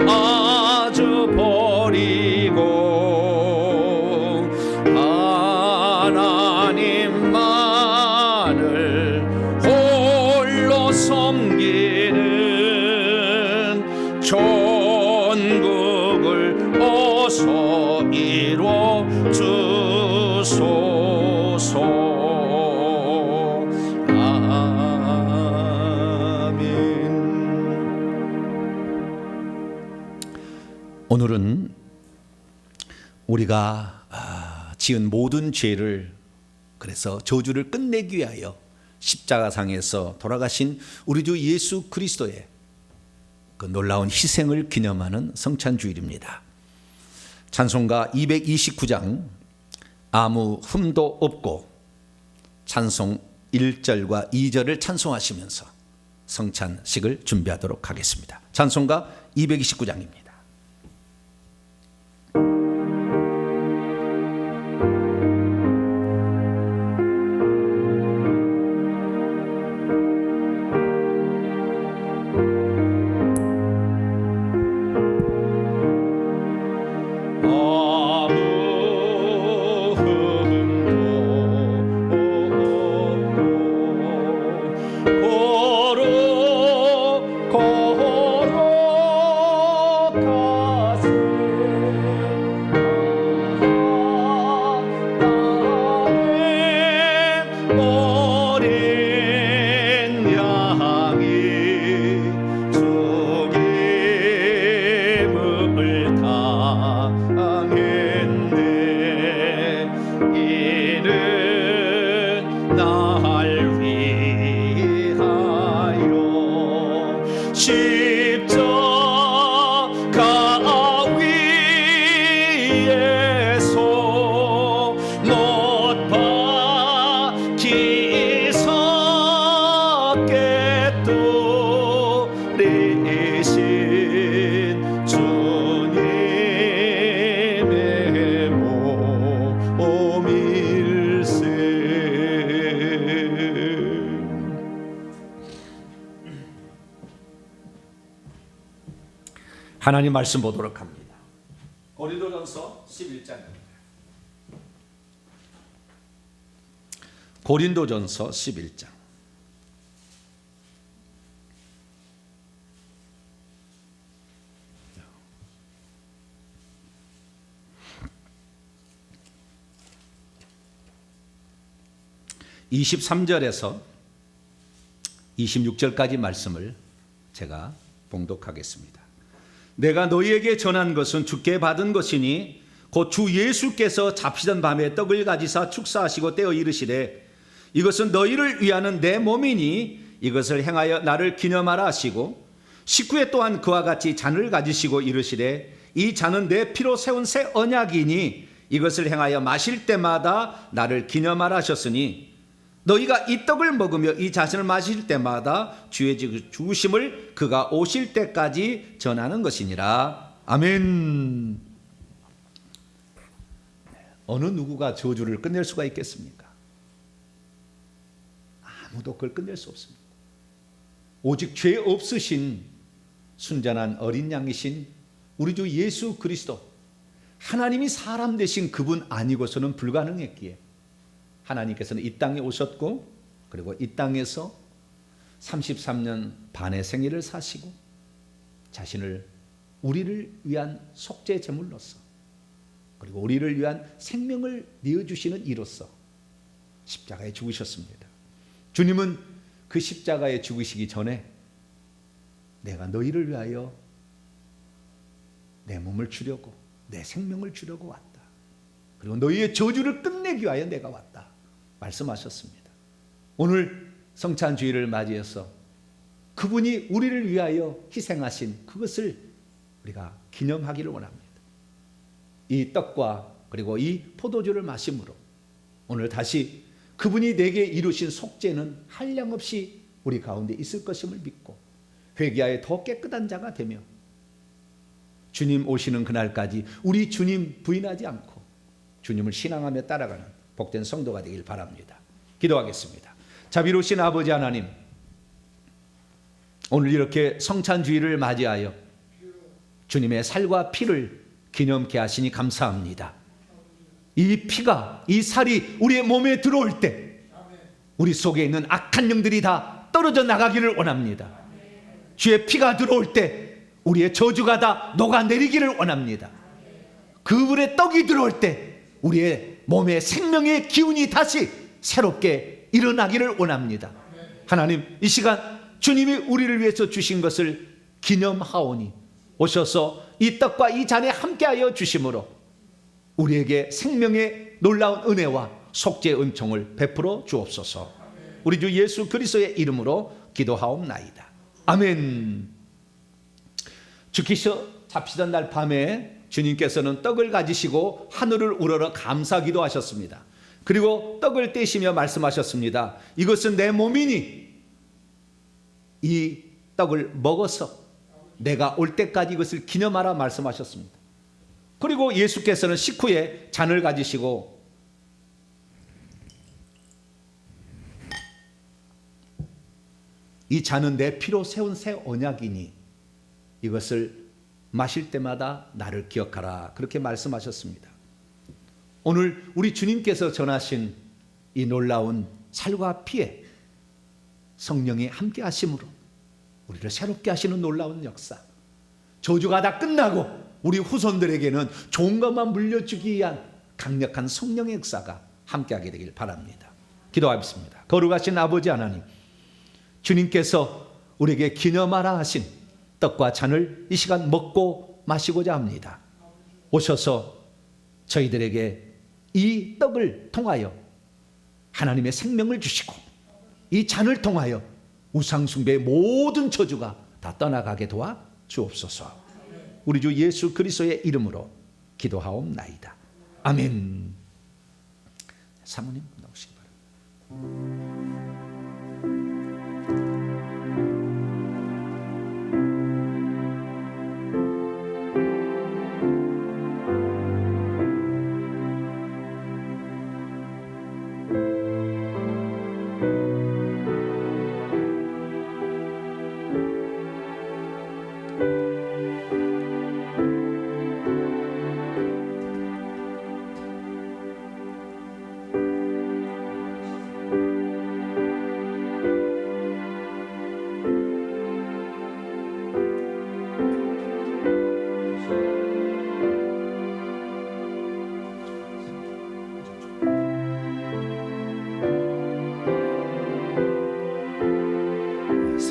아주 버리고 하나님만을 홀로 섬기는 천국을 어서 이루어 주소서. 오늘은 우리가 지은 모든 죄를, 그래서 저주를 끝내기 위하여 십자가상에서 돌아가신 우리 주 예수 그리스도의 그 놀라운 희생을 기념하는 성찬주일입니다. 찬송가 229장 아무 흠도 없고 찬송 1절과 2절을 찬송하시면서 성찬식을 준비하도록 하겠습니다. 찬송가 229장입니다. 하나님 말씀 보도록 합니다. 고린도전서 11장입니다. 고린도전서 11장. (23절에서) (26절까지) 말씀을 제가 봉독하겠습니다. 내가 너희에게 전한 것은 주께 받은 것이니 곧 주 예수께서 잡히던 밤에 떡을 가지사 축사하시고 떼어 이르시되 이것은 너희를 위하는 내 몸이니 이것을 행하여 나를 기념하라 하시고 식후에 또한 그와 같이 잔을 가지시고 이르시되 이 잔은 내 피로 세운 새 언약이니 이것을 행하여 마실 때마다 나를 기념하라 하셨으니 너희가 이 떡을 먹으며 이 잔을 마실 때마다 주의 죽으심을 그가 오실 때까지 전하는 것이니라. 아멘. 어느 누구가 저주를 끝낼 수가 있겠습니까? 아무도 그걸 끝낼 수 없습니다. 오직 죄 없으신 순전한 어린 양이신 우리 주 예수 그리스도, 하나님이 사람 되신 그분 아니고서는 불가능했기에 하나님께서는 이 땅에 오셨고, 그리고 이 땅에서 33년 반의 생애를 사시고 자신을 우리를 위한 속죄 제물로서, 그리고 우리를 위한 생명을 내어주시는 이로써 십자가에 죽으셨습니다. 주님은 그 십자가에 죽으시기 전에 내가 너희를 위하여 내 몸을 주려고, 내 생명을 주려고 왔다. 그리고 너희의 저주를 끝내기 위하여 내가 왔다 말씀하셨습니다. 오늘 성찬주의를 맞이해서 그분이 우리를 위하여 희생하신 그것을 우리가 기념하기를 원합니다. 이 떡과 그리고 이 포도주를 마심으로 오늘 다시 그분이 내게 이루신 속죄는 한량없이 우리 가운데 있을 것임을 믿고 회개하여 더 깨끗한 자가 되며 주님 오시는 그날까지 우리 주님 부인하지 않고 주님을 신앙하며 따라가는 복된 성도가 되길 바랍니다. 기도하겠습니다. 자비로우신 아버지 하나님, 오늘 이렇게 성찬주의를 맞이하여 주님의 살과 피를 기념케 하시니 감사합니다. 이 피가, 이 살이 우리의 몸에 들어올 때 우리 속에 있는 악한 영들이 다 떨어져 나가기를 원합니다. 주의 피가 들어올 때 우리의 저주가 다 녹아내리기를 원합니다. 그분의 떡이 들어올 때 우리의 몸에 생명의 기운이 다시 새롭게 일어나기를 원합니다. 하나님, 이 시간 주님이 우리를 위해서 주신 것을 기념하오니 오셔서 이 떡과 이 잔에 함께하여 주심으로 우리에게 생명의 놀라운 은혜와 속죄의 은총을 베풀어 주옵소서. 우리 주 예수 그리스도의 이름으로 기도하옵나이다. 아멘. 주께서 잡히던 날 밤에 주님께서는 떡을 가지시고 하늘을 우러러 감사 기도하셨습니다. 그리고 떡을 떼시며 말씀하셨습니다. 이것은 내 몸이니 이 떡을 먹어서 내가 올 때까지 이것을 기념하라 말씀하셨습니다. 그리고 예수께서는 식후에 잔을 가지시고 이 잔은 내 피로 세운 새 언약이니 이것을 마실 때마다 나를 기억하라 그렇게 말씀하셨습니다. 오늘 우리 주님께서 전하신 이 놀라운 살과 피에 성령이 함께 하심으로 우리를 새롭게 하시는 놀라운 역사, 저주가 다 끝나고 우리 후손들에게는 좋은 것만 물려주기 위한 강력한 성령의 역사가 함께하게 되길 바랍니다. 기도하겠습니다. 거룩하신 아버지 하나님, 주님께서 우리에게 기념하라 하신 떡과 잔을 이 시간 먹고 마시고자 합니다. 오셔서 저희들에게 이 떡을 통하여 하나님의 생명을 주시고 이 잔을 통하여 우상숭배의 모든 저주가 다 떠나가게 도와 주옵소서. 우리 주 예수 그리스도의 이름으로 기도하옵나이다. 아멘. 사모님 나오시기 바랍니다.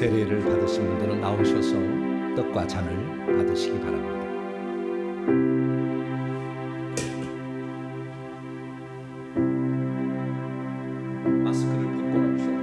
세례를 받으신 분들은 나오셔서 떡과 잔을 받으시기 바랍니다. 마스크를 벗고 나오셔야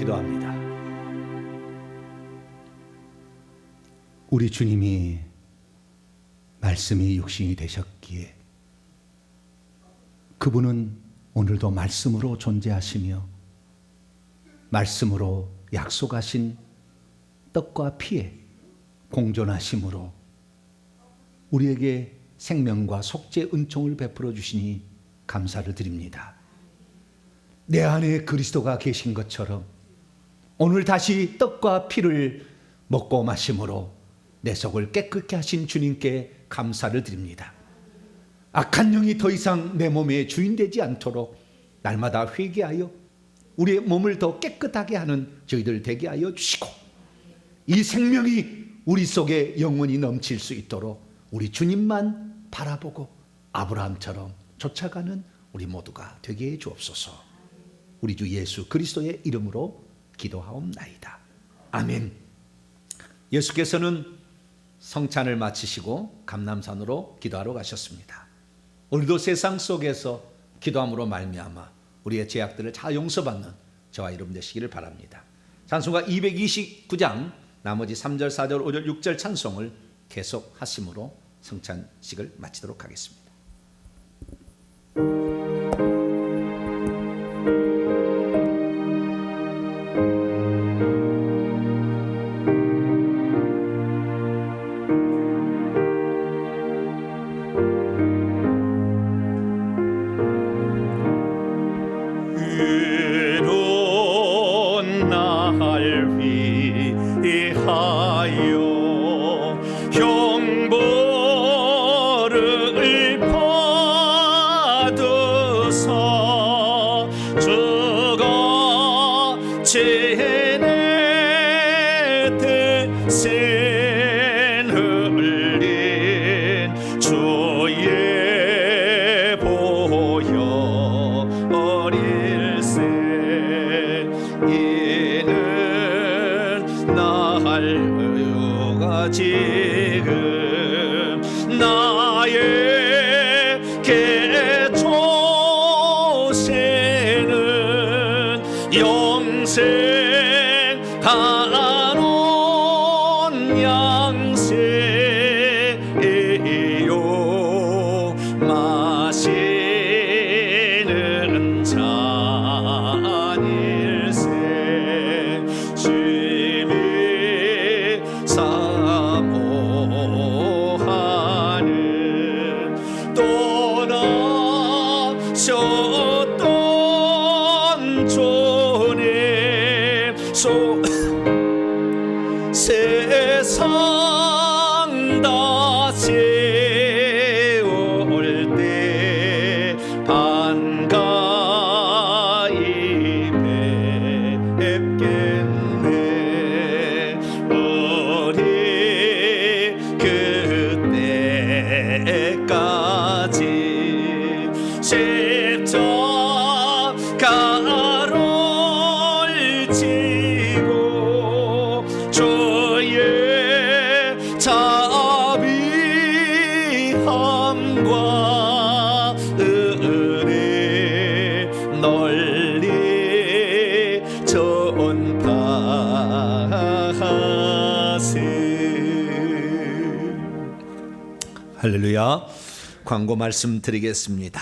기도합니다. 우리 주님이 말씀이 육신이 되셨기에 그분은 오늘도 말씀으로 존재하시며 말씀으로 약속하신 떡과 피에 공존하심으로 우리에게 생명과 속죄 은총을 베풀어 주시니 감사를 드립니다. 내 안에 그리스도가 계신 것처럼 오늘 다시 떡과 피를 먹고 마심으로 내 속을 깨끗게 하신 주님께 감사를 드립니다. 악한 영이 더 이상 내 몸의 주인 되지 않도록 날마다 회개하여 우리의 몸을 더 깨끗하게 하는 저희들 되게 하여 주시고 이 생명이 우리 속에 영원히 넘칠 수 있도록 우리 주님만 바라보고 아브라함처럼 쫓아가는 우리 모두가 되게 해 주옵소서. 우리 주 예수 그리스도의 이름으로 기도하옵나이다. 아멘. 예수께서는 성찬을 마치시고 감람산으로 기도하러 가셨습니다. 오늘도 세상 속에서 기도함으로 말미암아 우리의 죄악들을 다 용서받는 저와 여러분 되시기를 바랍니다. 찬송가 229장 나머지 3절, 4절, 5절, 6절 찬송을 계속 하심으로 성찬식을 마치도록 하겠습니다. 지금 나에게 조세는 영생 한온 양세요 마시는 잔일세 심히 사모하는 떠나셨던 주님 세상 다 세울 때 반가이 뵙겠네 우리 그때까지 십자가를 지고 주의 자비함과 은혜 널리 전파하세. 할렐루야. 광고 말씀드리겠습니다.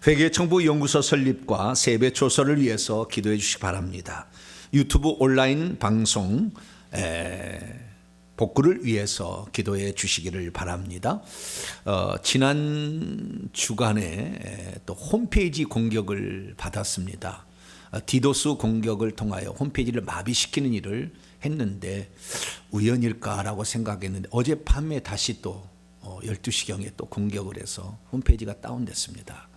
회개청부연구소 설립과 세배 조서를 위해서 기도해 주시기 바랍니다. 유튜브 온라인 방송 복구를 위해서 기도해 주시기를 바랍니다. 지난 주간에 또 홈페이지 공격을 받았습니다. 디도스 공격을 통하여 홈페이지를 마비시키는 일을 했는데 우연일까라고 생각했는데 어젯밤에 다시 또 12시경에 또 공격을 해서 홈페이지가 다운됐습니다.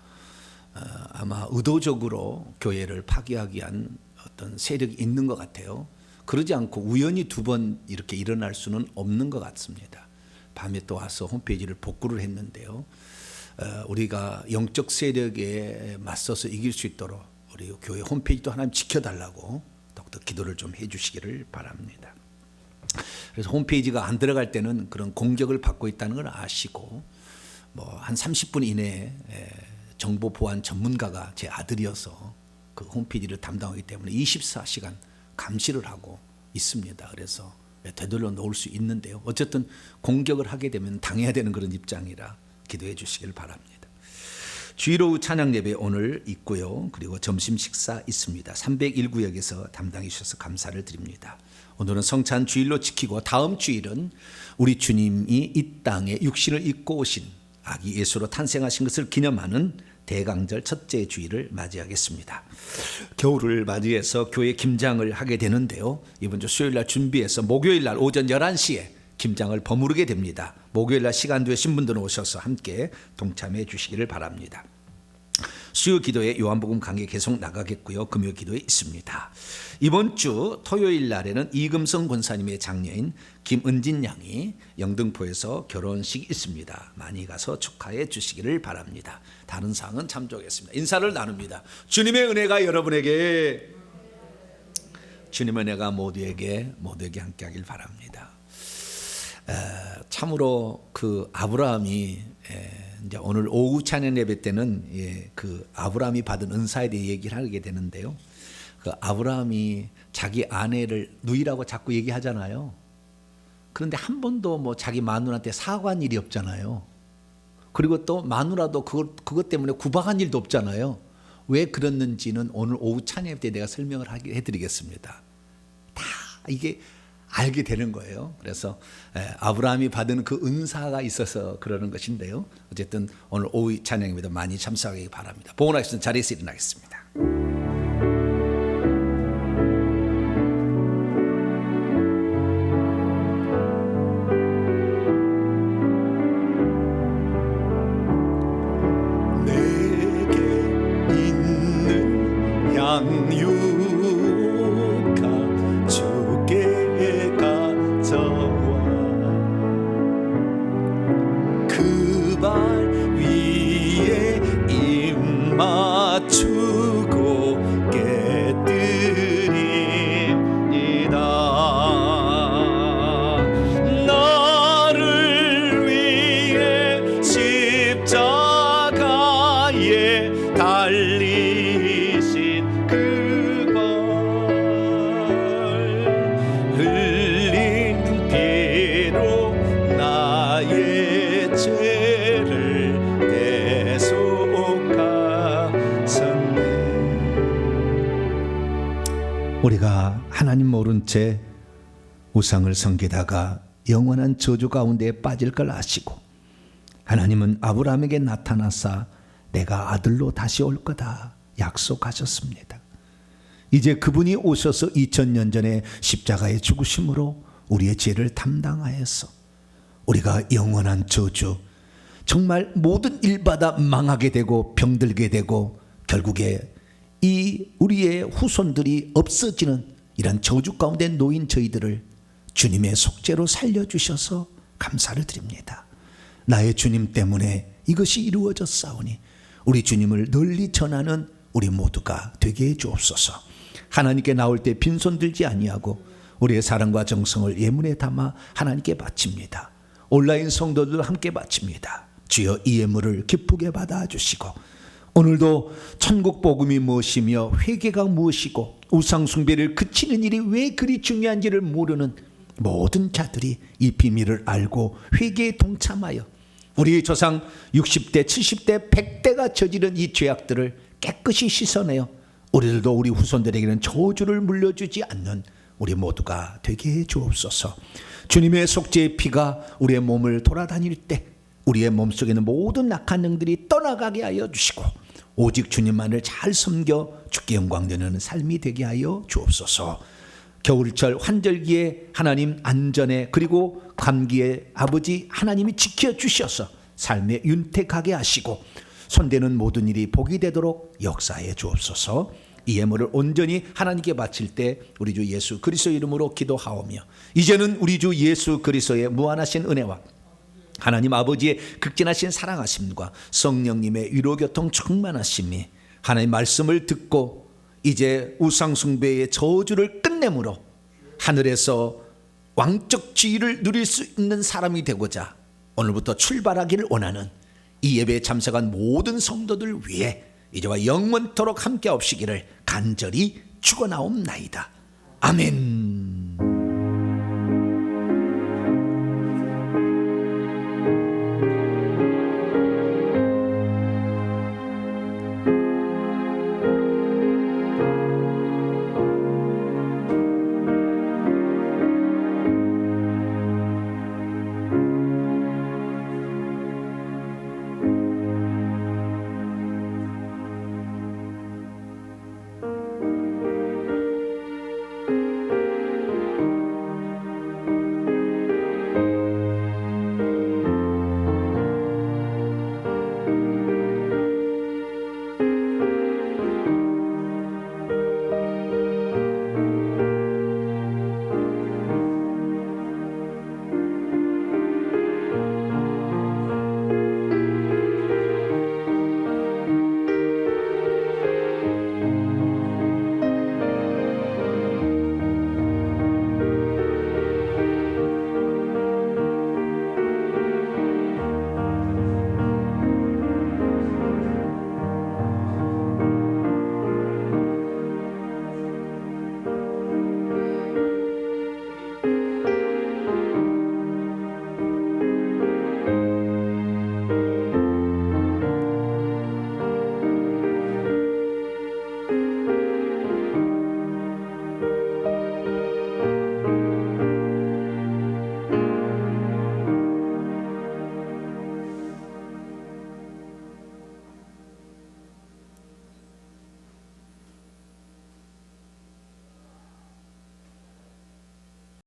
아마 의도적으로 교회를 파괴하기 위한 어떤 세력이 있는 것 같아요. 그러지 않고 우연히 두 번 이렇게 일어날 수는 없는 것 같습니다. 밤에 또 와서 홈페이지를 복구를 했는데요. 우리가 영적 세력에 맞서서 이길 수 있도록 우리 교회 홈페이지도 하나님 지켜달라고 더욱더 기도를 좀 해주시기를 바랍니다. 그래서 홈페이지가 안 들어갈 때는 그런 공격을 받고 있다는 걸 아시고 뭐 한 30분 이내에 정보 보안 전문가가 제 아들이어서 그 홈페이지를 담당하기 때문에 24시간 감시를 하고 있습니다. 그래서 되돌려 놓을 수 있는데요. 어쨌든 공격을 하게 되면 당해야 되는 그런 입장이라 기도해 주시길 바랍니다. 주일오후 찬양 예배 오늘 있고요. 그리고 점심 식사 있습니다. 301구역에서 담당해 주셔서 감사를 드립니다. 오늘은 성찬 주일로 지키고 다음 주일은 우리 주님이 이 땅에 육신을 입고 오신 아기 예수로 탄생하신 것을 기념하는 대강절 첫째 주일을 맞이하겠습니다. 겨울을 맞이해서 교회 김장을 하게 되는데요. 이번 주 수요일날 준비해서 목요일날 오전 11시에 김장을 버무르게 됩니다. 목요일날 시간 되신 분들은 오셔서 함께 동참해 주시기를 바랍니다. 수요 기도에 요한복음 강의 계속 나가겠고요. 금요 기도에 있습니다. 이번 주 토요일 날에는 이금성 권사님의 장녀인 김은진 양이 영등포에서 결혼식이 있습니다. 많이 가서 축하해 주시기를 바랍니다. 다른 사항은 참조하겠습니다. 인사를 나눕니다. 주님의 은혜가 여러분에게, 주님의 은혜가 모두에게 함께하길 바랍니다. 참으로 그 아브라함이 이제 오늘 오후 찬양 예배 때는 그 아브라함이 받은 은사에 대해 얘기를 하게 되는데요. 그 아브라함이 자기 아내를 누이라고 자꾸 얘기하잖아요. 그런데 한 번도 뭐 자기 마누라한테 사과한 일이 없잖아요. 그리고 또 마누라도 그것 때문에 구박한 일도 없잖아요. 왜 그랬는지는 오늘 오후 찬양 예배 때 내가 설명을 해드리겠습니다. 다 이게 알게 되는 거예요. 그래서 아브라함이 받은 그 은사가 있어서 그러는 것인데요. 어쨌든 오늘 오후 찬양입니다. 많이 참석하기 바랍니다. 복원하시는 자리에서 일어나겠습니다. 내게 있는 양육한 주께 그 발 위에 입 맞추 번째, 우상을 섬기다가 영원한 저주 가운데 빠질 걸 아시고 하나님은 아브라함에게 나타나사 내가 아들로 다시 올 거다 약속하셨습니다. 이제 그분이 오셔서 2000년 전에 십자가의 죽으심으로 우리의 죄를 담당하여서 우리가 영원한 저주, 정말 모든 일마다 망하게 되고 병들게 되고 결국에 이 우리의 후손들이 없어지는 이런 저주 가운데 놓인 저희들을 주님의 속죄로 살려주셔서 감사를 드립니다. 나의 주님 때문에 이것이 이루어졌사오니 우리 주님을 널리 전하는 우리 모두가 되게 해 주옵소서. 하나님께 나올 때 빈손 들지 아니하고 우리의 사랑과 정성을 예물에 담아 하나님께 바칩니다. 온라인 성도들 함께 바칩니다. 주여 이 예물을 기쁘게 받아주시고 오늘도 천국 복음이 무엇이며 회개가 무엇이고 우상 숭배를 그치는 일이 왜 그리 중요한지를 모르는 모든 자들이 이 비밀을 알고 회개에 동참하여 우리 조상 60대, 70대, 100대가 저지른 이 죄악들을 깨끗이 씻어내어 우리들도 우리 후손들에게는 저주를 물려주지 않는 우리 모두가 되게 해 주옵소서. 주님의 속죄의 피가 우리의 몸을 돌아다닐 때 우리의 몸속에 있는 모든 악한 영들이 떠나가게 하여 주시고 오직 주님만을 잘 섬겨 주께 영광되는 삶이 되게 하여 주옵소서. 겨울철 환절기에 하나님 안전에 그리고 감기에 아버지 하나님이 지켜주셔서 삶에 윤택하게 하시고 손대는 모든 일이 복이 되도록 역사해 주옵소서. 이 예물을 온전히 하나님께 바칠 때 우리 주 예수 그리스도 이름으로 기도하오며 이제는 우리 주 예수 그리스도의 무한하신 은혜와 하나님 아버지의 극진하신 사랑하심과 성령님의 위로교통 충만하심이 하나님 말씀을 듣고 이제 우상숭배의 저주를 끝내므로 하늘에서 왕적 지위를 누릴 수 있는 사람이 되고자 오늘부터 출발하기를 원하는 이 예배에 참석한 모든 성도들 위해 이제와 영원토록 함께 없시기를 간절히 축원하옵나이다. 아멘.